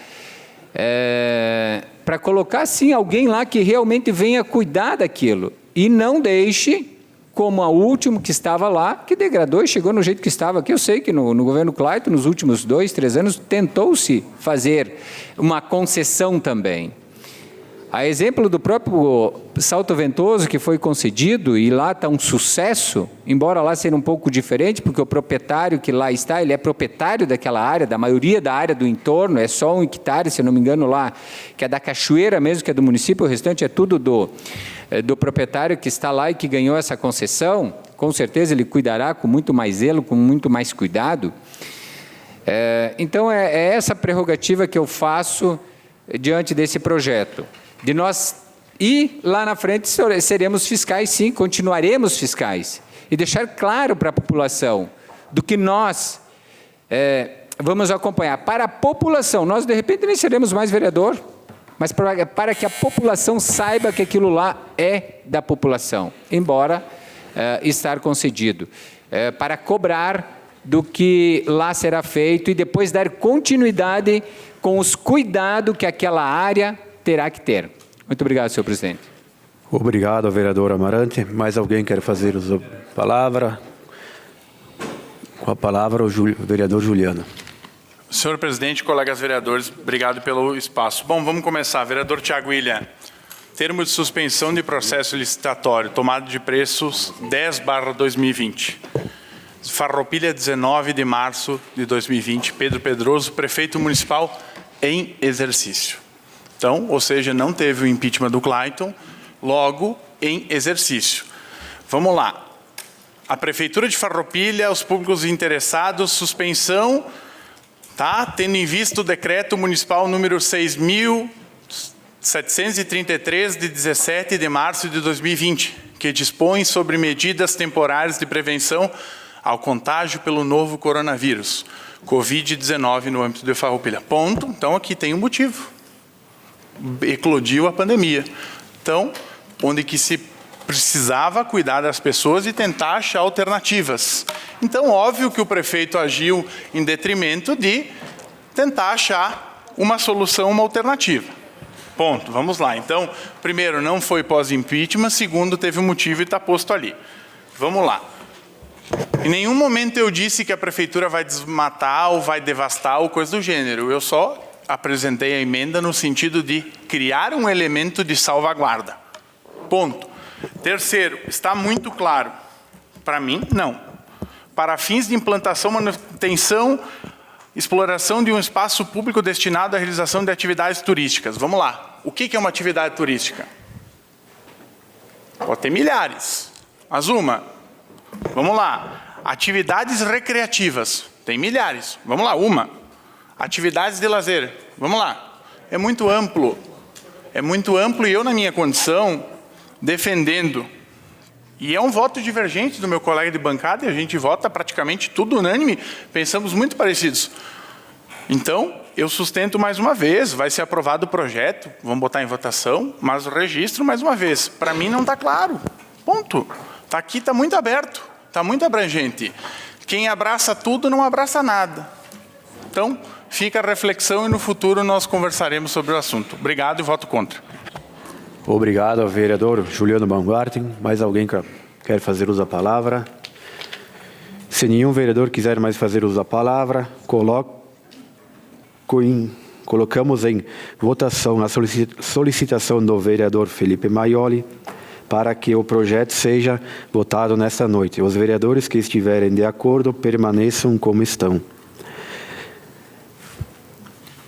colocar, sim, alguém lá que realmente venha cuidar daquilo. E não deixe, como a última que estava lá, que degradou e chegou no jeito que estava aqui. Eu sei que no governo Clayton, nos últimos 2, 3 anos, tentou-se fazer uma concessão também. A exemplo do próprio Salto Ventoso, que foi concedido, e lá está um sucesso, embora lá seja um pouco diferente, porque o proprietário que lá está, ele é proprietário daquela área, da maioria da área do entorno, é só 1 hectare, se eu não me engano lá, que é da cachoeira mesmo, que é do município, o restante é tudo do proprietário que está lá e que ganhou essa concessão. Com certeza ele cuidará com muito mais zelo, com muito mais cuidado. Então é essa prerrogativa que eu faço diante desse projeto. De nós, e lá na frente seremos fiscais, sim, continuaremos fiscais. E deixar claro para a população do que nós vamos acompanhar. Para a população, nós de repente nem seremos mais vereador, mas para que a população saiba que aquilo lá é da população, embora estar concedido. Para cobrar do que lá será feito e depois dar continuidade com os cuidados que aquela área terá que ter. Muito obrigado, senhor presidente. Obrigado, vereador Amarante. Mais alguém quer fazer uso da palavra? Com a palavra, o vereador Juliano. Senhor presidente, colegas vereadores, obrigado pelo espaço. Bom, vamos começar. Vereador Tiago William, termo de suspensão de processo licitatório, tomada de preços 10/2020. Farroupilha, 19 de março de 2020. Pedro Pedroso, prefeito municipal em exercício. Então, ou seja, não teve o impeachment do Clayton, logo em exercício. Vamos lá. A Prefeitura de Farroupilha, os públicos interessados, suspensão, tá? Tendo em vista o decreto municipal número 6.733, de 17 de março de 2020, que dispõe sobre medidas temporárias de prevenção ao contágio pelo novo coronavírus, Covid-19 no âmbito de Farroupilha. Ponto. Então, aqui tem um motivo. Eclodiu a pandemia. Então, onde que se precisava cuidar das pessoas e tentar achar alternativas. Então, óbvio que o prefeito agiu em detrimento de tentar achar uma solução, uma alternativa. Ponto. Vamos lá. Então, primeiro, não foi pós-impeachment. Segundo, teve um motivo e está posto ali. Vamos lá. Em nenhum momento eu disse que a prefeitura vai desmatar ou vai devastar ou coisa do gênero. Eu só apresentei a emenda no sentido de criar um elemento de salvaguarda. Ponto. Terceiro, está muito claro. Para mim, não. Para fins de implantação, manutenção, exploração de um espaço público destinado à realização de atividades turísticas. Vamos lá. O que é uma atividade turística? Pode ter milhares. Mas uma. Vamos lá. Atividades recreativas. Tem milhares. Vamos lá. Uma. Atividades de lazer. Vamos lá. É muito amplo. É muito amplo e eu, na minha condição, defendendo E é um voto divergente do meu colega de bancada, e a gente vota praticamente tudo unânime, pensamos muito parecidos. Então, eu sustento mais uma vez, vai ser aprovado o projeto, vamos botar em votação, mas o registro mais uma vez. Para mim não está claro, ponto. Tá aqui, está muito aberto, está muito abrangente. Quem abraça tudo não abraça nada. Então, fica a reflexão e no futuro nós conversaremos sobre o assunto. Obrigado e voto contra. Obrigado, vereador Juliano Baumgarten. Mais alguém quer fazer uso da palavra? Se nenhum vereador quiser mais fazer uso da palavra, colocamos em votação a solicitação do vereador Felipe Maioli para que o projeto seja votado nesta noite. Os vereadores que estiverem de acordo permaneçam como estão.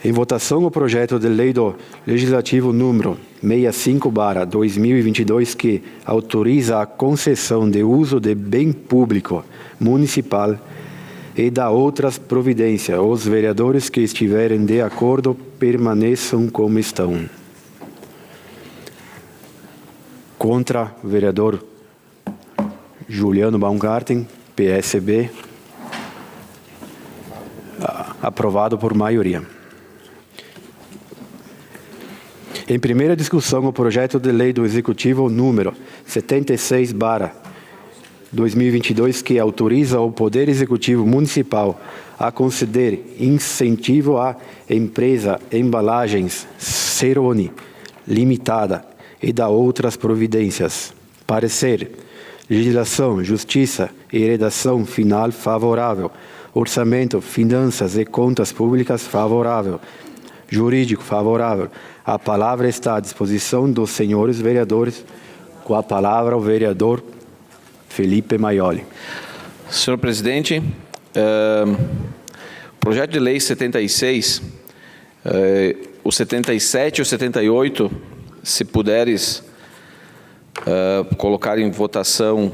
Em votação, o projeto de lei do Legislativo número 65/2022, que autoriza a concessão de uso de bem público municipal e da outras providências. Os vereadores que estiverem de acordo permaneçam como estão. Contra, o vereador Juliano Baumgarten, PSB. Aprovado por maioria. Em primeira discussão, o projeto de lei do Executivo número 76/2022, que autoriza o Poder Executivo Municipal a conceder incentivo à empresa Embalagens Ceroni Limitada e da outras providências. Parecer: Legislação, Justiça e Redação Final favorável. Orçamento, Finanças e Contas Públicas favorável. Jurídico favorável. A palavra está à disposição dos senhores vereadores. Com a palavra, o vereador Felipe Maioli. Senhor presidente, projeto de lei 76, o 77 e o 78, se puderes colocar em votação,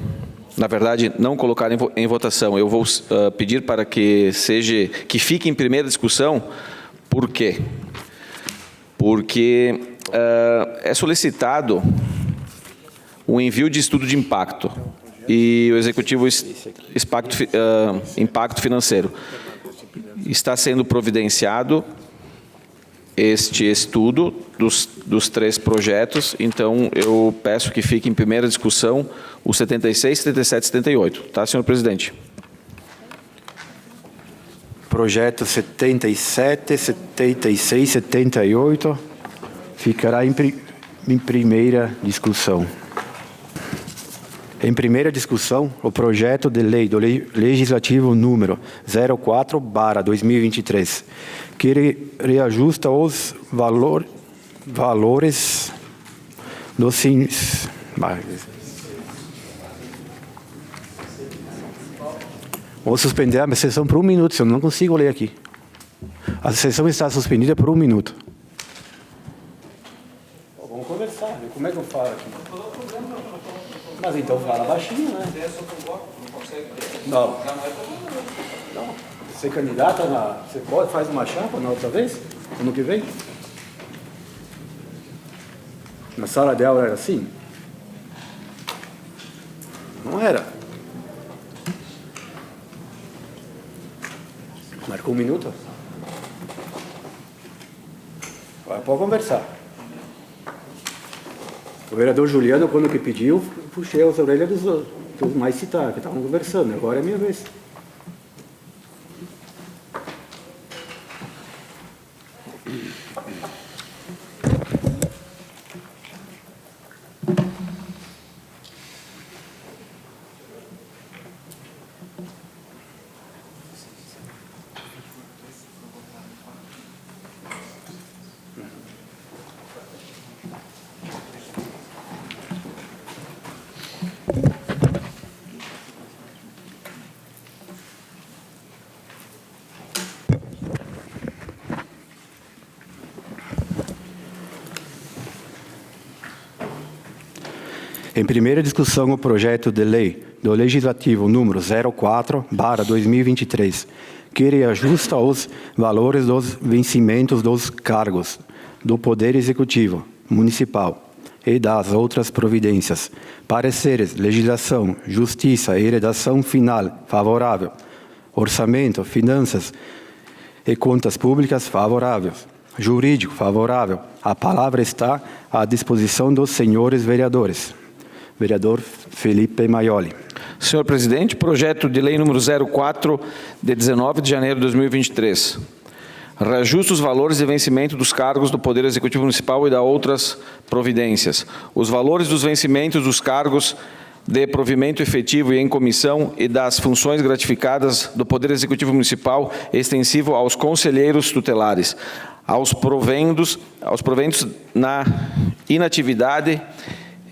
na verdade, não colocar em votação, eu vou pedir para que fique em primeira discussão. Por quê? Porque é solicitado o envio de estudo de impacto e o executivo impacto financeiro. Está sendo providenciado este estudo dos 3 projetos, então eu peço que fique em primeira discussão o 76, 77 e 78. Tá, senhor presidente? Projeto 77, 76, 78 ficará em primeira discussão. Em primeira discussão, o projeto de lei do Legislativo número 04/2023, que reajusta os valores dos Vou suspender a sessão por 1 minuto, senão não consigo ler aqui. A sessão está suspendida por 1 minuto. Vamos conversar, como é que eu falo aqui? Mas então fala baixinho, né? Não. Você candidata Você faz uma chapa na outra vez? Ano que vem? Na sala de aula era assim? Não era. Marcou 1 minuto? Agora pode conversar. O vereador Juliano, quando que pediu, puxei as orelhas dos mais citados, que estavam conversando. Agora é minha vez. Em primeira discussão, o projeto de lei do Legislativo número 04/2023, que reajusta os valores dos vencimentos dos cargos do Poder Executivo Municipal e das outras providências. Pareceres, legislação, justiça e redação final, favorável. Orçamento, finanças e contas públicas, favoráveis. Jurídico, favorável. A palavra está à disposição dos senhores vereadores. Vereador Felipe Maioli. Senhor presidente, projeto de lei número 04, de 19 de janeiro de 2023. Reajusta os valores de vencimento dos cargos do Poder Executivo Municipal e da outras providências. Os valores dos vencimentos dos cargos de provimento efetivo e em comissão e das funções gratificadas do Poder Executivo Municipal extensivo aos conselheiros tutelares, aos proventos na inatividade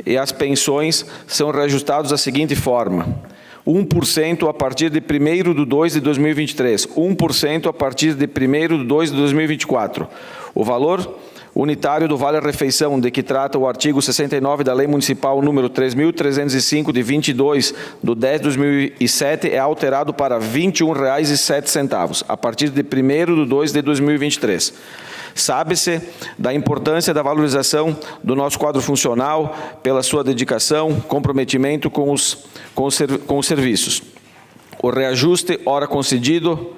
e as pensões são reajustados da seguinte forma: 1% a partir de 1º de 2023, 1% a partir de 1º de 2024. O valor unitário do vale-refeição de que trata o artigo 69 da Lei Municipal número 3.305, de 22 de 10 de 2007, é alterado para R$ 21,07, a partir de 1º de 2 de 2023. Sabe-se da importância da valorização do nosso quadro funcional pela sua dedicação, comprometimento com os serviços. O reajuste, ora concedido,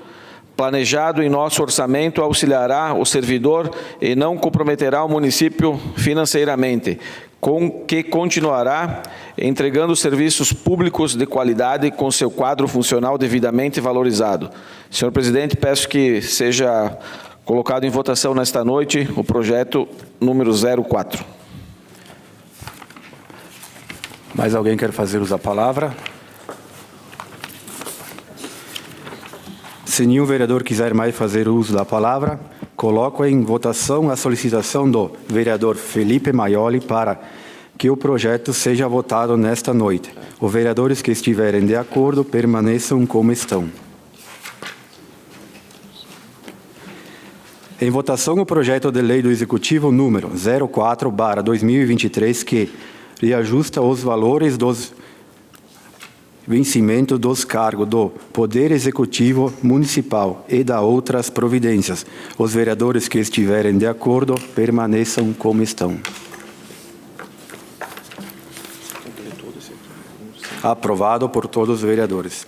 planejado em nosso orçamento, auxiliará o servidor e não comprometerá o município financeiramente, com que continuará entregando serviços públicos de qualidade com seu quadro funcional devidamente valorizado. Senhor presidente, peço que seja colocado em votação nesta noite o projeto número 04. Mais alguém quer fazer uso da palavra? Se nenhum vereador quiser mais fazer uso da palavra, coloco em votação a solicitação do vereador Felipe Maioli para que o projeto seja votado nesta noite. Os vereadores que estiverem de acordo permaneçam como estão. Em votação, o projeto de lei do Executivo número 04/2023, que reajusta os valores dos vencimentos dos cargos do Poder Executivo Municipal e da outras providências. Os vereadores que estiverem de acordo permaneçam como estão. Aprovado por todos os vereadores.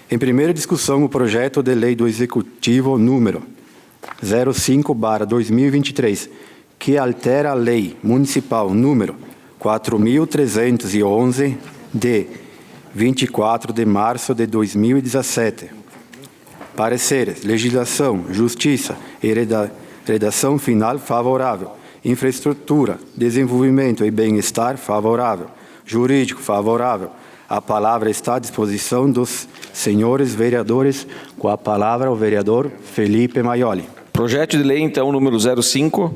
Em primeira discussão, o projeto de lei do Executivo número 05/2023, que altera a Lei Municipal número 4.311, de 24 de março de 2017. Pareceres, legislação, justiça e redação final favorável. Infraestrutura, desenvolvimento e bem-estar favorável. Jurídico favorável. A palavra está à disposição dos senhores vereadores. Com a palavra, o vereador Felipe Maioli. Projeto de lei, então, número 05,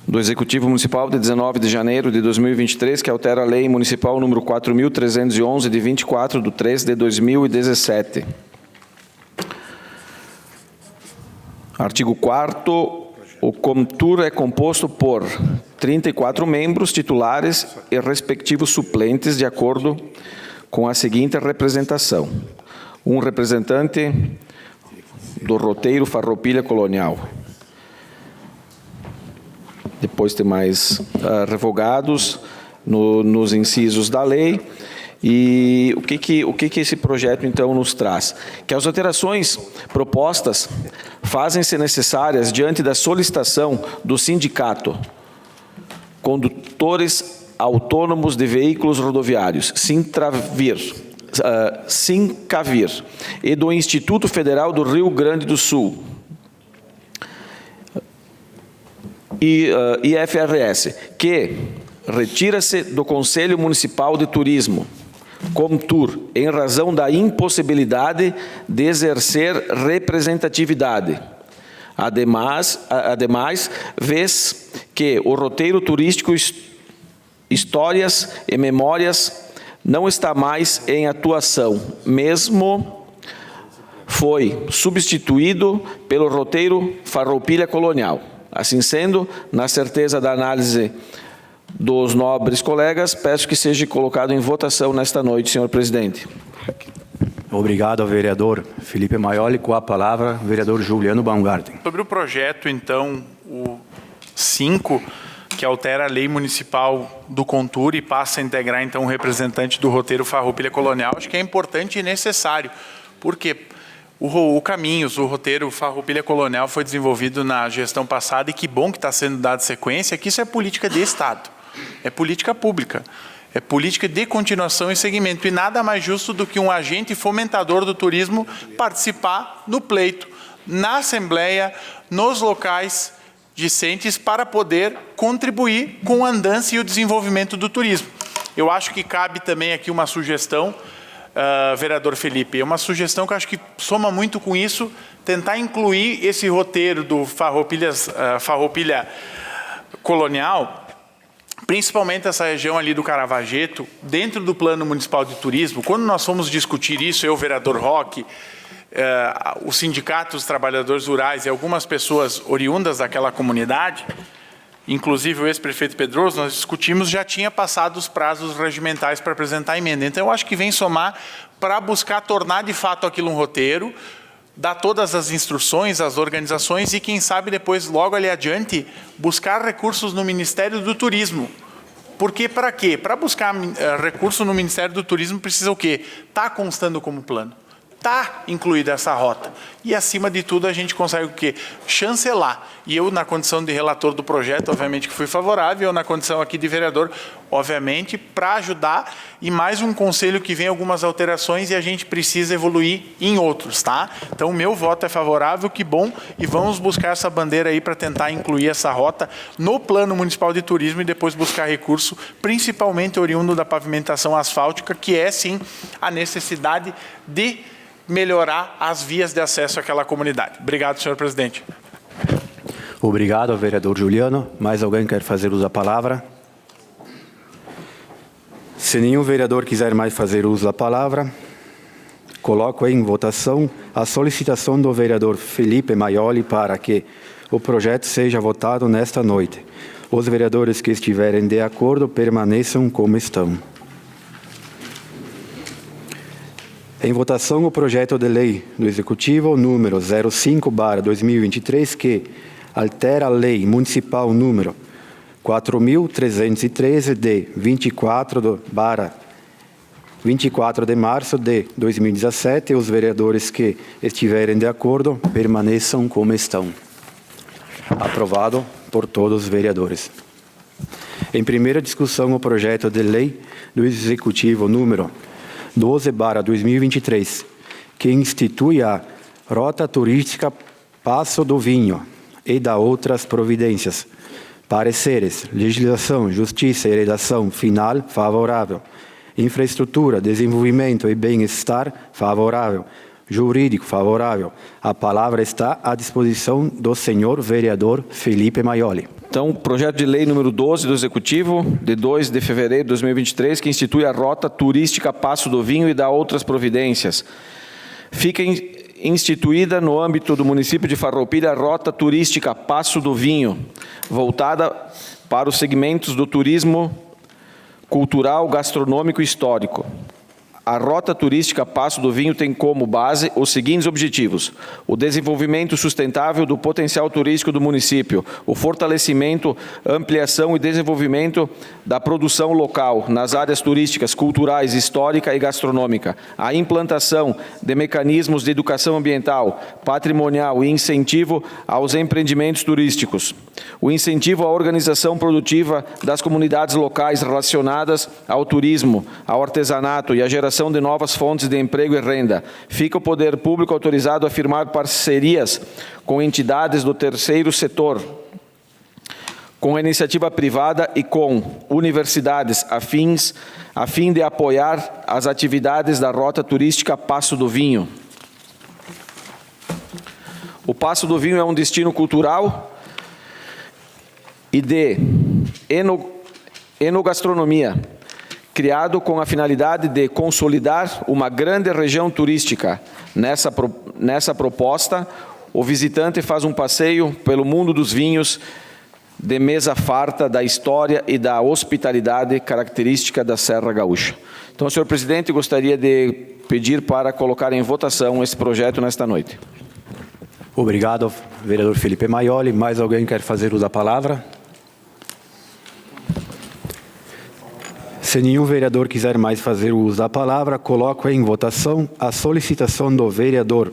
do Executivo Municipal, de 19 de janeiro de 2023, que altera a Lei Municipal número 4.311, de 24 de 3 de 2017. Artigo 4º. O COMTUR é composto por 34 membros titulares e respectivos suplentes, de acordo com a seguinte representação: um representante do roteiro Farroupilha Colonial. Depois tem mais revogados nos incisos da lei. E o que esse projeto, então, nos traz? Que as alterações propostas fazem-se necessárias diante da solicitação do sindicato Condutores Autônomos de Veículos Rodoviários, Sincavir, e do Instituto Federal do Rio Grande do Sul, IFRS, que retira-se do Conselho Municipal de Turismo, COMTUR, em razão da impossibilidade de exercer representatividade. Ademais, vês que o roteiro turístico Histórias e Memórias não está mais em atuação, mesmo foi substituído pelo roteiro Farroupilha Colonial. Assim sendo, na certeza da análise dos nobres colegas, peço que seja colocado em votação nesta noite, senhor presidente. Obrigado, vereador Felipe Maioli. Com a palavra, vereador Juliano Baumgarten. Sobre o projeto, então, o 5, que altera a lei municipal do Contur e passa a integrar, então, o representante do roteiro Farroupilha Colonial. Acho que é importante e necessário, porque o Caminhos, o roteiro Farroupilha Colonial foi desenvolvido na gestão passada e que bom que está sendo dado sequência, que isso é política de Estado, é política pública. É política de continuação e segmento. E nada mais justo do que um agente fomentador do turismo participar no pleito, na Assembleia, nos locais discentes, para poder contribuir com a andança e o desenvolvimento do turismo. Eu acho que cabe também aqui uma sugestão, vereador Felipe, é uma sugestão que eu acho que soma muito com isso, tentar incluir esse roteiro do Farroupilha Colonial, principalmente essa região ali do Caravaggio, dentro do Plano Municipal de Turismo. Quando nós fomos discutir isso, eu, o vereador Roque, os sindicatos, os trabalhadores rurais e algumas pessoas oriundas daquela comunidade, inclusive o ex-prefeito Pedroso, nós discutimos, já tinha passado os prazos regimentais para apresentar a emenda. Então, eu acho que vem somar para buscar tornar de fato aquilo um roteiro, dar todas as instruções às organizações e, quem sabe, depois, logo ali adiante, buscar recursos no Ministério do Turismo. Porque para quê? Para buscar recurso no Ministério do Turismo precisa o quê? Está constando como plano. Está incluída essa rota. E, acima de tudo, a gente consegue o quê? Chancelar. E eu, na condição de relator do projeto, obviamente que fui favorável, eu, na condição aqui de vereador, obviamente, para ajudar. E mais um conselho que vem algumas alterações e a gente precisa evoluir em outros, tá? Então, o meu voto é favorável, que bom, e vamos buscar essa bandeira aí para tentar incluir essa rota no Plano Municipal de Turismo e depois buscar recurso, principalmente oriundo da pavimentação asfáltica, que é, sim, a necessidade de melhorar as vias de acesso àquela comunidade. Obrigado, senhor presidente. Obrigado, vereador Juliano. Mais alguém quer fazer uso da palavra? Se nenhum vereador quiser mais fazer uso da palavra, coloco em votação a solicitação do vereador Felipe Maioli para que o projeto seja votado nesta noite. Os vereadores que estiverem de acordo permaneçam como estão. Em votação, o projeto de lei do Executivo número 05/2023, que altera a lei municipal número 4.313 de 24 de março de 2017. Os vereadores que estiverem de acordo permaneçam como estão. Aprovado por todos os vereadores. Em primeira discussão, o projeto de lei do Executivo número 12/2023, que institui a Rota Turística Passo do Vinho e dá outras providências. Pareceres: legislação, justiça e redação final, favorável. Infraestrutura, desenvolvimento e bem-estar, favorável. Jurídico, favorável. A palavra está à disposição do senhor vereador Felipe Maioli. Então, projeto de lei número 12 do Executivo, de 2 de fevereiro de 2023, que institui a Rota Turística Passo do Vinho e dá outras providências. Fica instituída no âmbito do município de Farroupilha a Rota Turística Passo do Vinho, voltada para os segmentos do turismo cultural, gastronômico e histórico. A Rota Turística Passo do Vinho tem como base os seguintes objetivos: o desenvolvimento sustentável do potencial turístico do município, o fortalecimento, ampliação e desenvolvimento da produção local nas áreas turísticas, culturais, histórica e gastronômica, a implantação de mecanismos de educação ambiental, patrimonial e incentivo aos empreendimentos turísticos, o incentivo à organização produtiva das comunidades locais relacionadas ao turismo, ao artesanato e à geração de novas fontes de emprego e renda. Fica o poder público autorizado a firmar parcerias com entidades do terceiro setor, com a iniciativa privada e com universidades a fim de apoiar as atividades da Rota Turística Passo do Vinho. O Passo do Vinho é um destino cultural e de enogastronomia, criado com a finalidade de consolidar uma grande região turística. Nessa proposta, o visitante faz um passeio pelo mundo dos vinhos, de mesa farta da história e da hospitalidade característica da Serra Gaúcha. Então, senhor presidente, gostaria de pedir para colocar em votação esse projeto nesta noite. Obrigado, vereador Felipe Maioli. Mais alguém quer fazer uso da palavra? Se nenhum vereador quiser mais fazer uso da palavra, coloco em votação a solicitação do vereador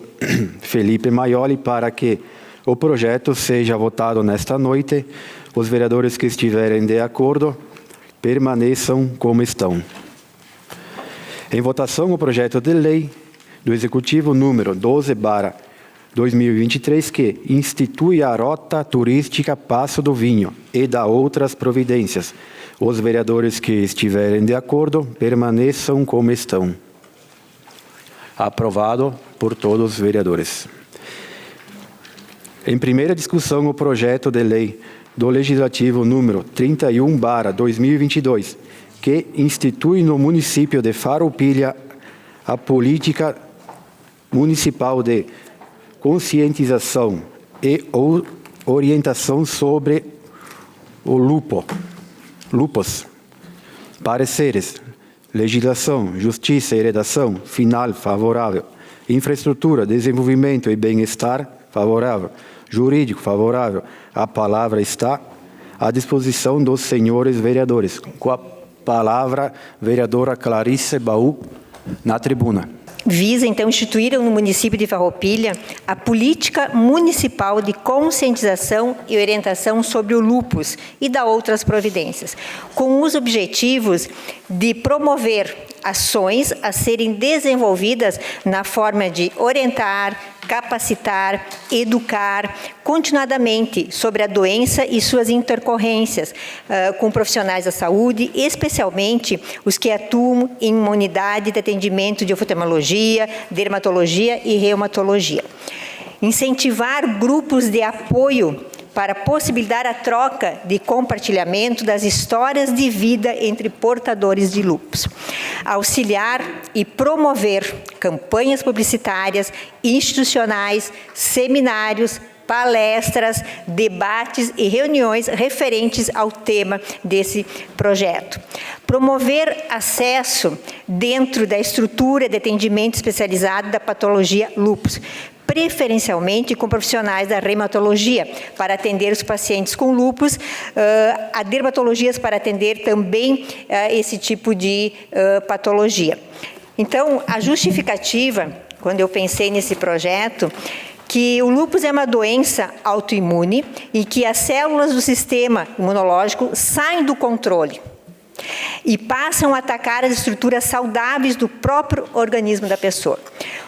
Felipe Maioli para que o projeto seja votado nesta noite. Os vereadores que estiverem de acordo permaneçam como estão. Em votação, o projeto de lei do Executivo número 12/2023, que institui a Rota Turística Passo do Vinho e dá outras providências. Os vereadores que estiverem de acordo permaneçam como estão. Aprovado por todos os vereadores. Em primeira discussão, o projeto de lei do Legislativo número 31/2022, que institui no município de Farroupilha a política municipal de conscientização e orientação sobre o lupus. Pareceres: legislação, justiça e redação, final, favorável. Infraestrutura, desenvolvimento e bem-estar, favorável. Jurídico, favorável. A palavra está à disposição dos senhores vereadores. Com a palavra, vereadora Clarice Baú, na tribuna. Visa, então, instituir no município de Farroupilha a política municipal de conscientização e orientação sobre o lupus e da outras providências, com os objetivos de promover ações a serem desenvolvidas na forma de orientar, capacitar, educar continuadamente sobre a doença e suas intercorrências com profissionais da saúde, especialmente os que atuam em uma unidade de atendimento de oftalmologia, dermatologia e reumatologia. Incentivar grupos de apoio para possibilitar a troca de compartilhamento das histórias de vida entre portadores de lupus. Auxiliar e promover campanhas publicitárias, institucionais, seminários, palestras, debates e reuniões referentes ao tema desse projeto. Promover acesso dentro da estrutura de atendimento especializado da patologia lupus, preferencialmente com profissionais da reumatologia, para atender os pacientes com lupus, a dermatologias para atender também esse tipo de patologia. Então, a justificativa, quando eu pensei nesse projeto, que o lupus é uma doença autoimune e que as células do sistema imunológico saem do controle e passam a atacar as estruturas saudáveis do próprio organismo da pessoa.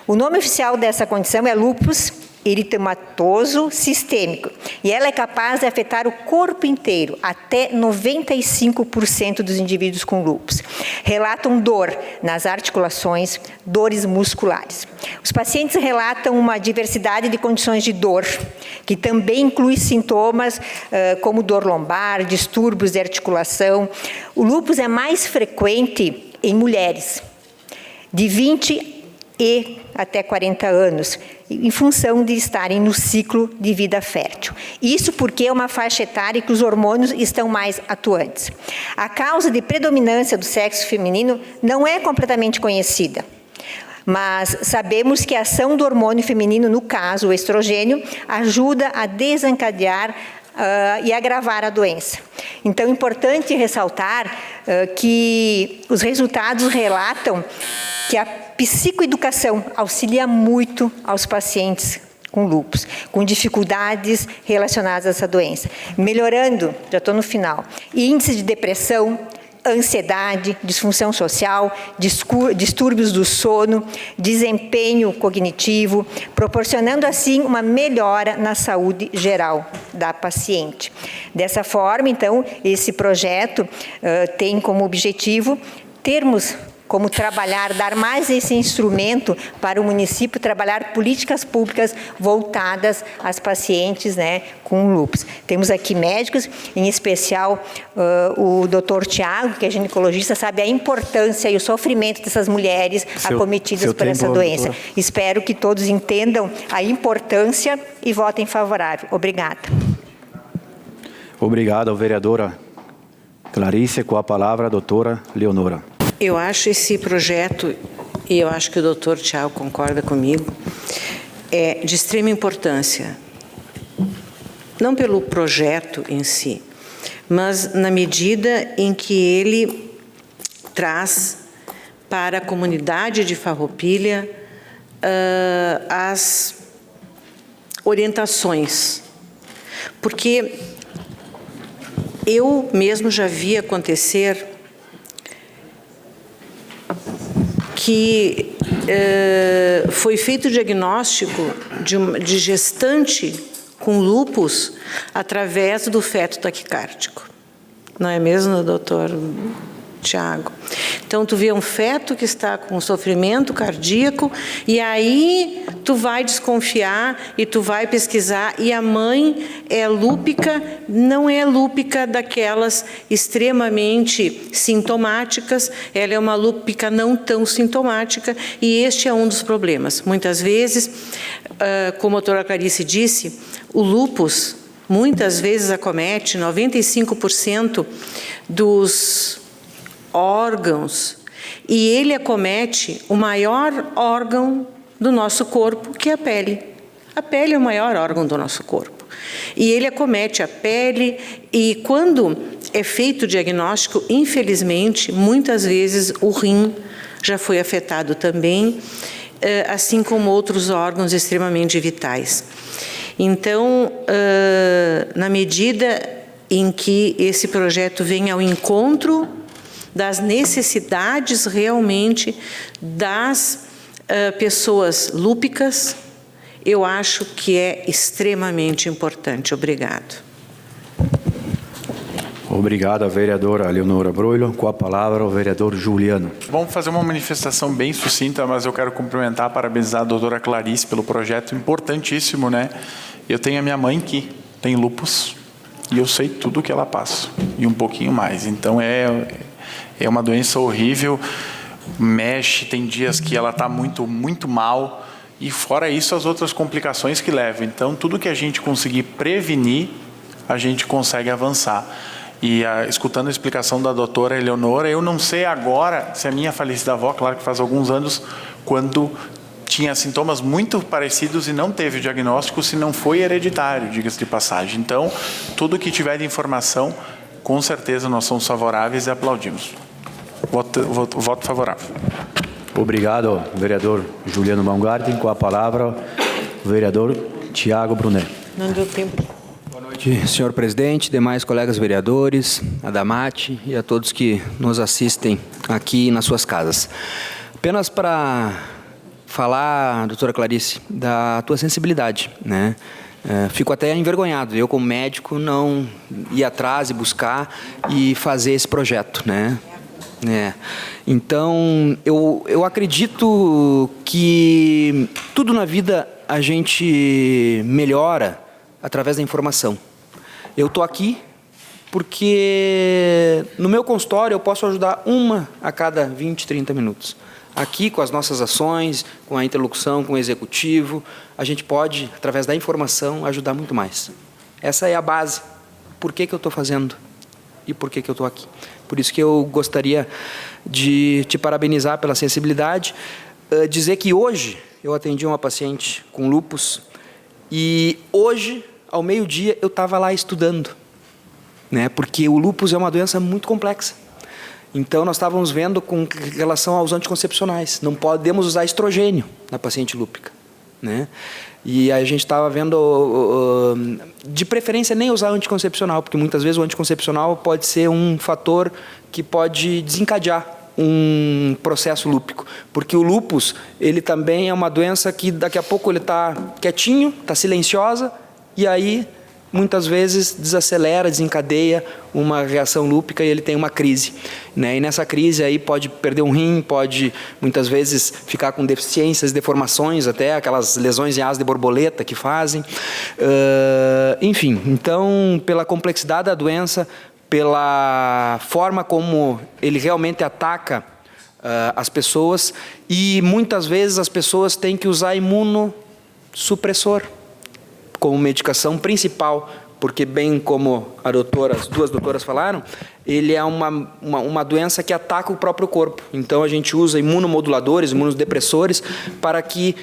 O nome oficial dessa condição é lupus eritematoso sistêmico, e ela é capaz de afetar o corpo inteiro, até 95% dos indivíduos com lupus. Relatam dor nas articulações, dores musculares. Os pacientes relatam uma diversidade de condições de dor, que também inclui sintomas como dor lombar, distúrbios de articulação. O lupus é mais frequente em mulheres, de 20 e até 40 anos, em função de estarem no ciclo de vida fértil. Isso porque é uma faixa etária que os hormônios estão mais atuantes. A causa de predominância do sexo feminino não é completamente conhecida, mas sabemos que a ação do hormônio feminino, no caso o estrogênio, ajuda a desencadear e agravar a doença. Então, é importante ressaltar que os resultados relatam que a psicoeducação auxilia muito aos pacientes com lupus, com dificuldades relacionadas a essa doença, melhorando, já estou no final, índice de depressão, ansiedade, disfunção social, distúrbios do sono, desempenho cognitivo, proporcionando assim uma melhora na saúde geral da paciente. Dessa forma, então, esse projeto tem como objetivo termos como trabalhar, dar mais esse instrumento para o município trabalhar políticas públicas voltadas às pacientes, né, com lupus. Temos aqui médicos, em especial o Dr. Tiago, que é ginecologista, sabe a importância e o sofrimento dessas mulheres acometidas por essa doença. Doutora. Espero que todos entendam a importância e votem favorável. Obrigada. Obrigado, vereadora Clarice. Com a palavra, a doutora Leonora. Eu acho esse projeto, e eu acho que o doutor Tiago concorda comigo, é de extrema importância. Não pelo projeto em si, mas na medida em que ele traz para a comunidade de Farroupilha as orientações. Porque eu mesmo já vi acontecer que foi feito o diagnóstico de gestante com lúpus através do feto taquicárdico. Não é mesmo, doutor Tiago? Então, tu vê um feto que está com sofrimento cardíaco e aí tu vai desconfiar e tu vai pesquisar e a mãe é lúpica, não é lúpica daquelas extremamente sintomáticas, ela é uma lúpica não tão sintomática e este é um dos problemas. Muitas vezes, como a doutora Clarice disse, o lúpus muitas vezes acomete 95% dos órgãos e ele acomete o maior órgão do nosso corpo, que é a pele. A pele é o maior órgão do nosso corpo. E ele acomete a pele e quando é feito o diagnóstico, infelizmente, muitas vezes o rim já foi afetado também, assim como outros órgãos extremamente vitais. Então, na medida em que esse projeto vem ao encontro das necessidades realmente das pessoas lúpicas, eu acho que é extremamente importante. Obrigado. Obrigado, a vereadora Leonora Broilo. Com a palavra, o vereador Juliano. Vamos fazer uma manifestação bem sucinta, mas eu quero cumprimentar, parabenizar a doutora Clarice pelo projeto importantíssimo, né? Eu tenho a minha mãe que tem lúpus e eu sei tudo o que ela passa, e um pouquinho mais. Então, é uma doença horrível, mexe, tem dias que ela está muito mal, e fora isso, as outras complicações que levam. Então, tudo que a gente conseguir prevenir, a gente consegue avançar. E escutando a explicação da doutora Eleonora, eu não sei agora se a minha falecida avó, claro que faz alguns anos, quando tinha sintomas muito parecidos e não teve o diagnóstico, se não foi hereditário, diga-se de passagem. Então, tudo que tiver de informação, com certeza nós somos favoráveis e aplaudimos. Voto favorável. Obrigado, vereador Juliano Baumgarten. Com a palavra, o vereador Tiago Brunet. Não deu tempo. Boa noite, senhor presidente, demais colegas vereadores, a Damate e a todos que nos assistem aqui nas suas casas. Apenas para falar, doutora Clarice, da tua sensibilidade, né? Fico até envergonhado, eu como médico não ir atrás e buscar e fazer esse projeto, né? Então, eu acredito que tudo na vida a gente melhora através da informação. Eu estou aqui porque no meu consultório eu posso ajudar uma a cada 20, 30 minutos. Aqui, com as nossas ações, com a interlocução com o executivo, a gente pode, através da informação, ajudar muito mais. Essa é a base. Por que eu estou fazendo e por que eu estou aqui? Por isso que eu gostaria de te parabenizar pela sensibilidade, dizer que hoje eu atendi uma paciente com lúpus e hoje, ao meio-dia, eu estava lá estudando, né? Porque o lúpus é uma doença muito complexa. Então, nós estávamos vendo com relação aos anticoncepcionais. Não podemos usar estrogênio na paciente lúpica, né? E a gente estava vendo, de preferência, nem usar anticoncepcional, porque muitas vezes o anticoncepcional pode ser um fator que pode desencadear um processo lúpico. Porque o lúpus, ele também é uma doença que daqui a pouco ele está quietinho, está silenciosa, e aí muitas vezes desacelera, desencadeia uma reação lúpica e ele tem uma crise, né? E nessa crise aí pode perder um rim, pode muitas vezes ficar com deficiências, deformações, até aquelas lesões em asa de borboleta que fazem. Enfim, então, pela complexidade da doença, pela forma como ele realmente ataca as pessoas, e muitas vezes as pessoas têm que usar imunossupressor como medicação principal, porque bem como as duas doutoras falaram, ele é uma doença que ataca o próprio corpo. Então a gente usa imunomoduladores, imunodepressores, para que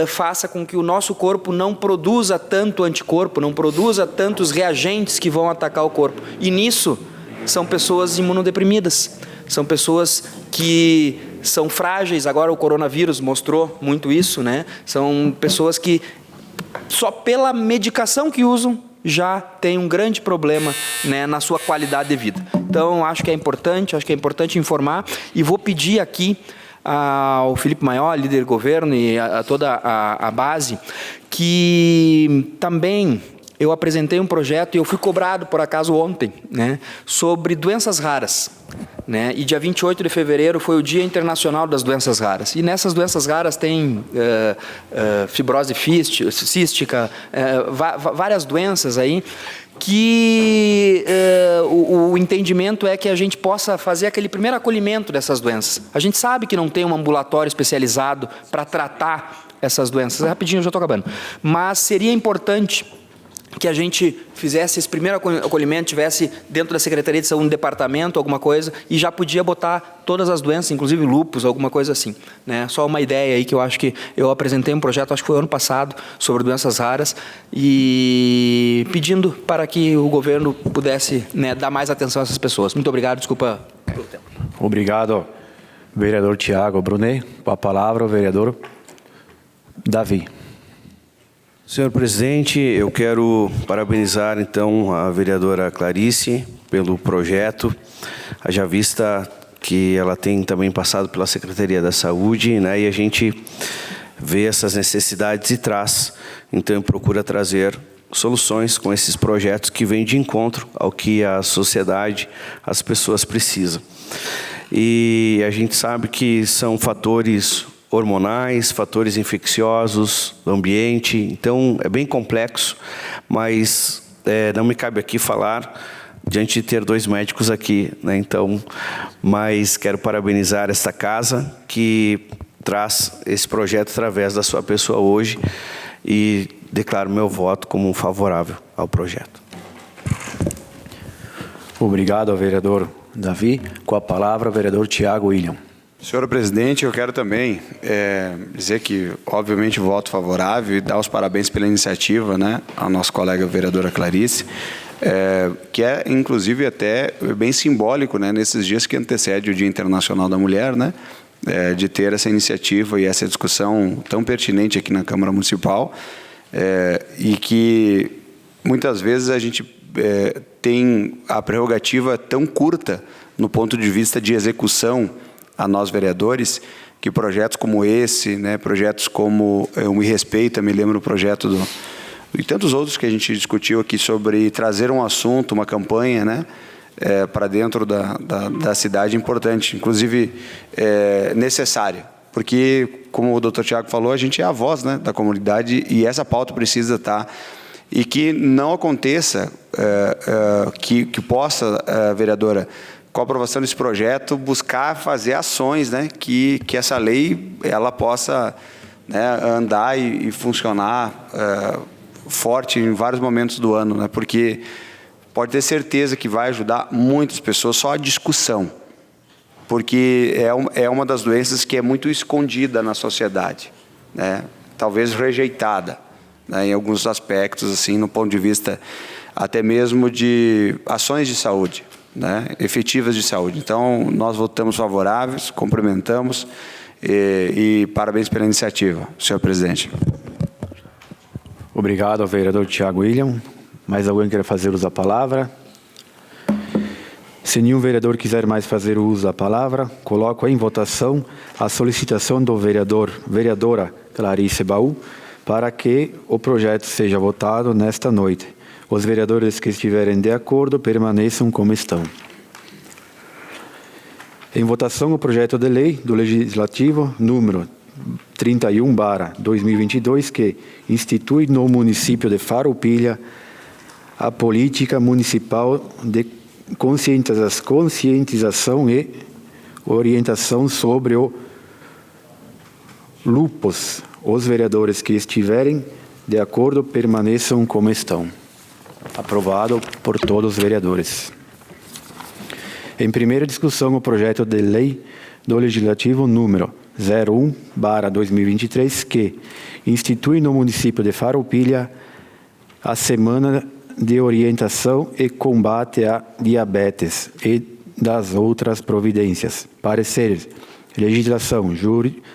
faça com que o nosso corpo não produza tanto anticorpo, não produza tantos reagentes que vão atacar o corpo. E nisso são pessoas imunodeprimidas, são pessoas que são frágeis, agora o coronavírus mostrou muito isso, né? São pessoas que só pela medicação que usam já tem um grande problema, né, na sua qualidade de vida. Então, acho que é importante informar, e vou pedir aqui ao Felipe Maior, líder do governo, e a toda a base, que também eu apresentei um projeto, e eu fui cobrado, por acaso, ontem, né, sobre doenças raras. Né? E dia 28 de fevereiro foi o Dia Internacional das Doenças Raras. E nessas doenças raras tem fibrose cística, várias doenças aí, que o entendimento é que a gente possa fazer aquele primeiro acolhimento dessas doenças. A gente sabe que não tem um ambulatório especializado para tratar essas doenças. Rapidinho, eu já estou acabando. Mas seria importante que a gente fizesse esse primeiro acolhimento, tivesse dentro da Secretaria de Saúde um departamento, alguma coisa, e já podia botar todas as doenças, inclusive lúpus, alguma coisa assim. Né? Só uma ideia aí que eu acho que eu apresentei um projeto, acho que foi ano passado, sobre doenças raras, e pedindo para que o governo pudesse, né, dar mais atenção a essas pessoas. Muito obrigado, desculpa pelo tempo. Obrigado, vereador Tiago Brunet. Com a palavra, o vereador Davi. Senhor presidente, eu quero parabenizar, então, a vereadora Clarice pelo projeto, haja vista que ela tem também passado pela Secretaria da Saúde, né, e a gente vê essas necessidades e traz, então, procura trazer soluções com esses projetos que vêm de encontro ao que a sociedade, as pessoas precisam. E a gente sabe que são fatores hormonais, fatores infecciosos do ambiente, então é bem complexo, mas não me cabe aqui falar diante de ter dois médicos aqui, né? Então, mas quero parabenizar esta casa que traz esse projeto através da sua pessoa hoje e declaro meu voto como favorável ao projeto. Obrigado ao vereador Davi. Com a palavra, o vereador Tiago William. Senhor presidente, eu quero também dizer que, obviamente, voto favorável e dar os parabéns pela iniciativa, né, à nossa colega vereadora Clarice, que é, inclusive, até bem simbólico, né, nesses dias que antecede o Dia Internacional da Mulher, né, de ter essa iniciativa e essa discussão tão pertinente aqui na Câmara Municipal, e que, muitas vezes, a gente tem a prerrogativa tão curta no ponto de vista de execução a nós vereadores, que projetos como esse, né, projetos como o Me Respeita, me lembro o projeto e tantos outros que a gente discutiu aqui sobre trazer um assunto, uma campanha, né, para dentro da cidade importante, inclusive necessária, porque, como o Dr. Tiago falou, a gente é a voz, né, da comunidade e essa pauta precisa estar, e que não aconteça que possa, vereadora, com a aprovação desse projeto, buscar fazer ações, né, que essa lei ela possa, né, andar e funcionar forte em vários momentos do ano, né, porque pode ter certeza que vai ajudar muitas pessoas só a discussão, porque é uma das doenças que é muito escondida na sociedade, né, talvez rejeitada, né, em alguns aspectos, assim, no ponto de vista até mesmo de ações de saúde, né, efetivas de saúde. Então, nós votamos favoráveis, cumprimentamos e parabéns pela iniciativa, senhor presidente. Obrigado ao vereador Tiago William. Mais alguém quer fazer uso da palavra? Se nenhum vereador quiser mais fazer uso da palavra, coloco em votação a solicitação do vereadora Clarice Baú para que o projeto seja votado nesta noite. Os vereadores que estiverem de acordo permaneçam como estão. Em votação, o projeto de lei do Legislativo número 31/2022, que institui no município de Farroupilha a política municipal de conscientização e orientação sobre o lúpus. Os vereadores que estiverem de acordo permaneçam como estão. Aprovado por todos os vereadores. Em primeira discussão, o projeto de lei do Legislativo número 01/2023, que institui no município de Farroupilha a Semana de Orientação e Combate à Diabetes e das outras providências. Pareceres. Legislação,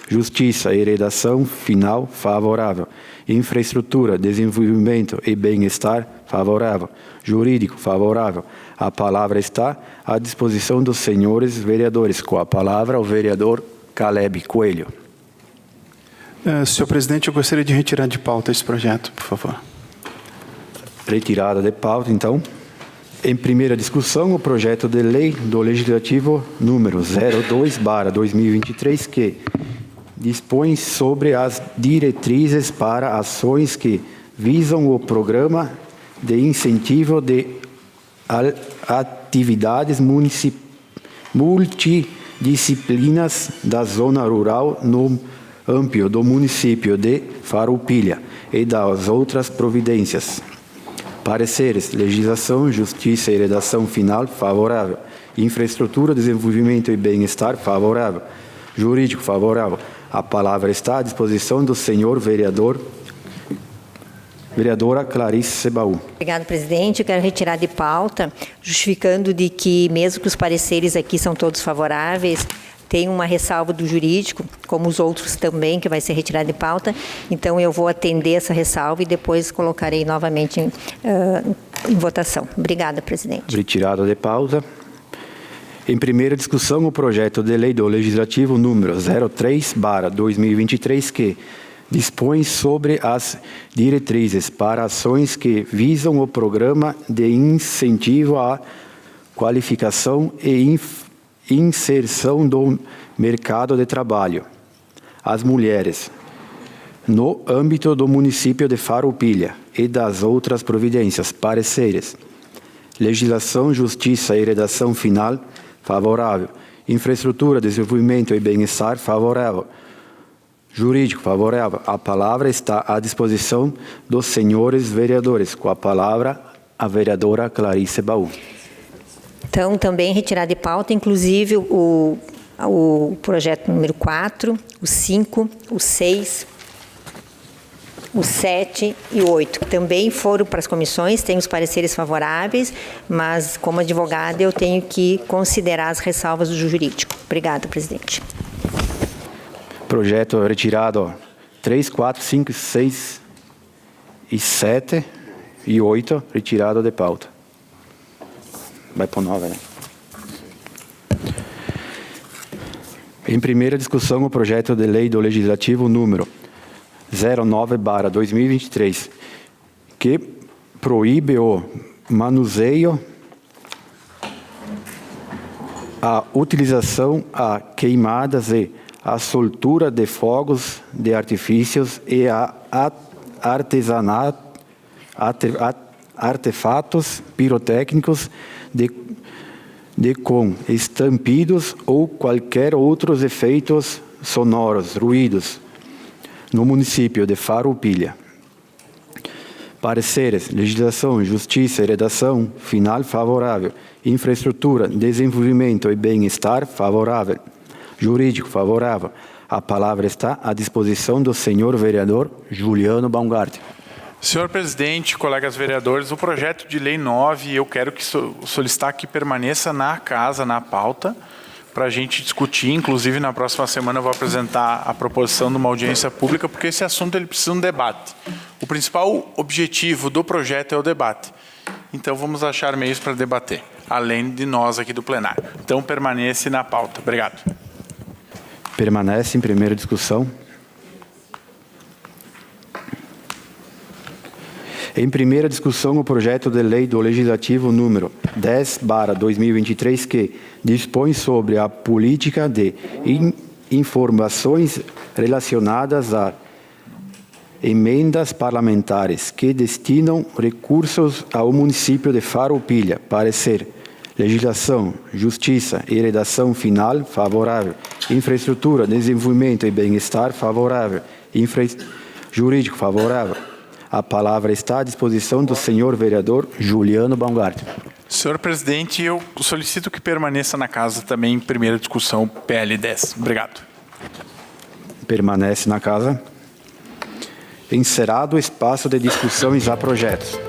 justiça e redação final favorável. Infraestrutura, desenvolvimento e bem-estar favorável. Jurídico favorável. A palavra está à disposição dos senhores vereadores. Com a palavra, o vereador Caleb Coelho. Senhor presidente, eu gostaria de retirar de pauta esse projeto, por favor. Retirada de pauta, então. Em primeira discussão, o projeto de lei do Legislativo número 02/2023, que dispõe sobre as diretrizes para ações que visam o programa de incentivo de atividades multidisciplinas da zona rural no âmbito do município de Farroupilha e das outras providências. Pareceres, legislação, justiça e redação final, favorável. Infraestrutura, desenvolvimento e bem-estar, favorável. Jurídico, favorável. A palavra está à disposição do senhor vereadora Clarice Sebaú. Obrigado, presidente. Eu quero retirar de pauta, justificando de que, mesmo que os pareceres aqui são todos favoráveis, tem uma ressalva do jurídico, como os outros também, que vai ser retirado de pauta. Então, eu vou atender essa ressalva e depois colocarei novamente em votação. Obrigada, presidente. Retirada de pauta. Em primeira discussão, o projeto de lei do Legislativo número 03/2023, que dispõe sobre as diretrizes para ações que visam o programa de incentivo à qualificação e inserção do mercado de trabalho. As mulheres, no âmbito do município de Farroupilha e das outras providências. Pareceres. Legislação, justiça e redação final, favorável. Infraestrutura, desenvolvimento e bem-estar, favorável. Jurídico, favorável. A palavra está à disposição dos senhores vereadores. Com a palavra, a vereadora Clarice Sebaú. Então, também retirar de pauta, inclusive, o projeto número 4, o 5, o 6, o 7 e o 8, que também foram para as comissões, tem os pareceres favoráveis, mas, como advogada, eu tenho que considerar as ressalvas do jurídico. Obrigada, presidente. Projeto retirado 3, 4, 5, 6 e 7 e 8, retirado de pauta. Vai para o 9, né? Em primeira discussão, o projeto de lei do Legislativo número 09/2023, que proíbe o manuseio, a utilização, a queimadas e a soltura de fogos de artifícios e a artefatos pirotécnicos de com estampidos ou qualquer outros efeitos sonoros, ruídos, no município de Farroupilha. Pareceres, legislação, justiça e redação final favorável. Infraestrutura, desenvolvimento e bem-estar favorável. Jurídico favorável. A palavra está à disposição do senhor vereador Juliano Baumgart. Senhor presidente, colegas vereadores, o projeto de lei 9, eu quero que solicitar que permaneça na casa, na pauta, para a gente discutir. Inclusive, na próxima semana eu vou apresentar a proposição de uma audiência pública, porque esse assunto ele precisa de um debate. O principal objetivo do projeto é o debate. Então, vamos achar meios para debater, além de nós aqui do plenário. Então, permanece na pauta. Obrigado. Permanece em primeira discussão. Em primeira discussão, o projeto de lei do Legislativo número 10/2023, que dispõe sobre a política de informações relacionadas a emendas parlamentares que destinam recursos ao município de Farroupilha. Parecer. Legislação, justiça e redação final favorável. Infraestrutura, desenvolvimento e bem-estar favorável. Jurídico favorável. A palavra está à disposição do senhor vereador Juliano Baumgart. Senhor presidente, eu solicito que permaneça na casa também em primeira discussão PL 10. Obrigado. Permanece na casa. Encerrado o espaço de discussões a projetos.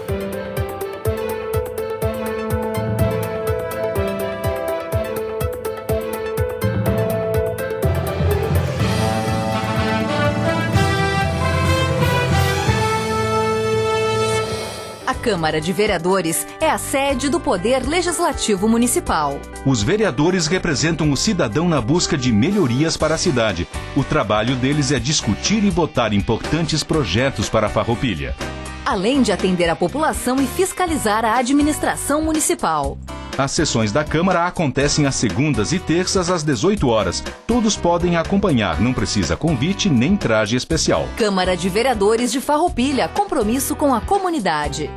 Câmara de Vereadores é a sede do Poder Legislativo Municipal. Os vereadores representam o cidadão na busca de melhorias para a cidade. O trabalho deles é discutir e votar importantes projetos para a Farroupilha. Além de atender a população e fiscalizar a administração municipal. As sessões da Câmara acontecem às segundas e terças às 18 horas. Todos podem acompanhar, não precisa convite nem traje especial. Câmara de Vereadores de Farroupilha, compromisso com a comunidade.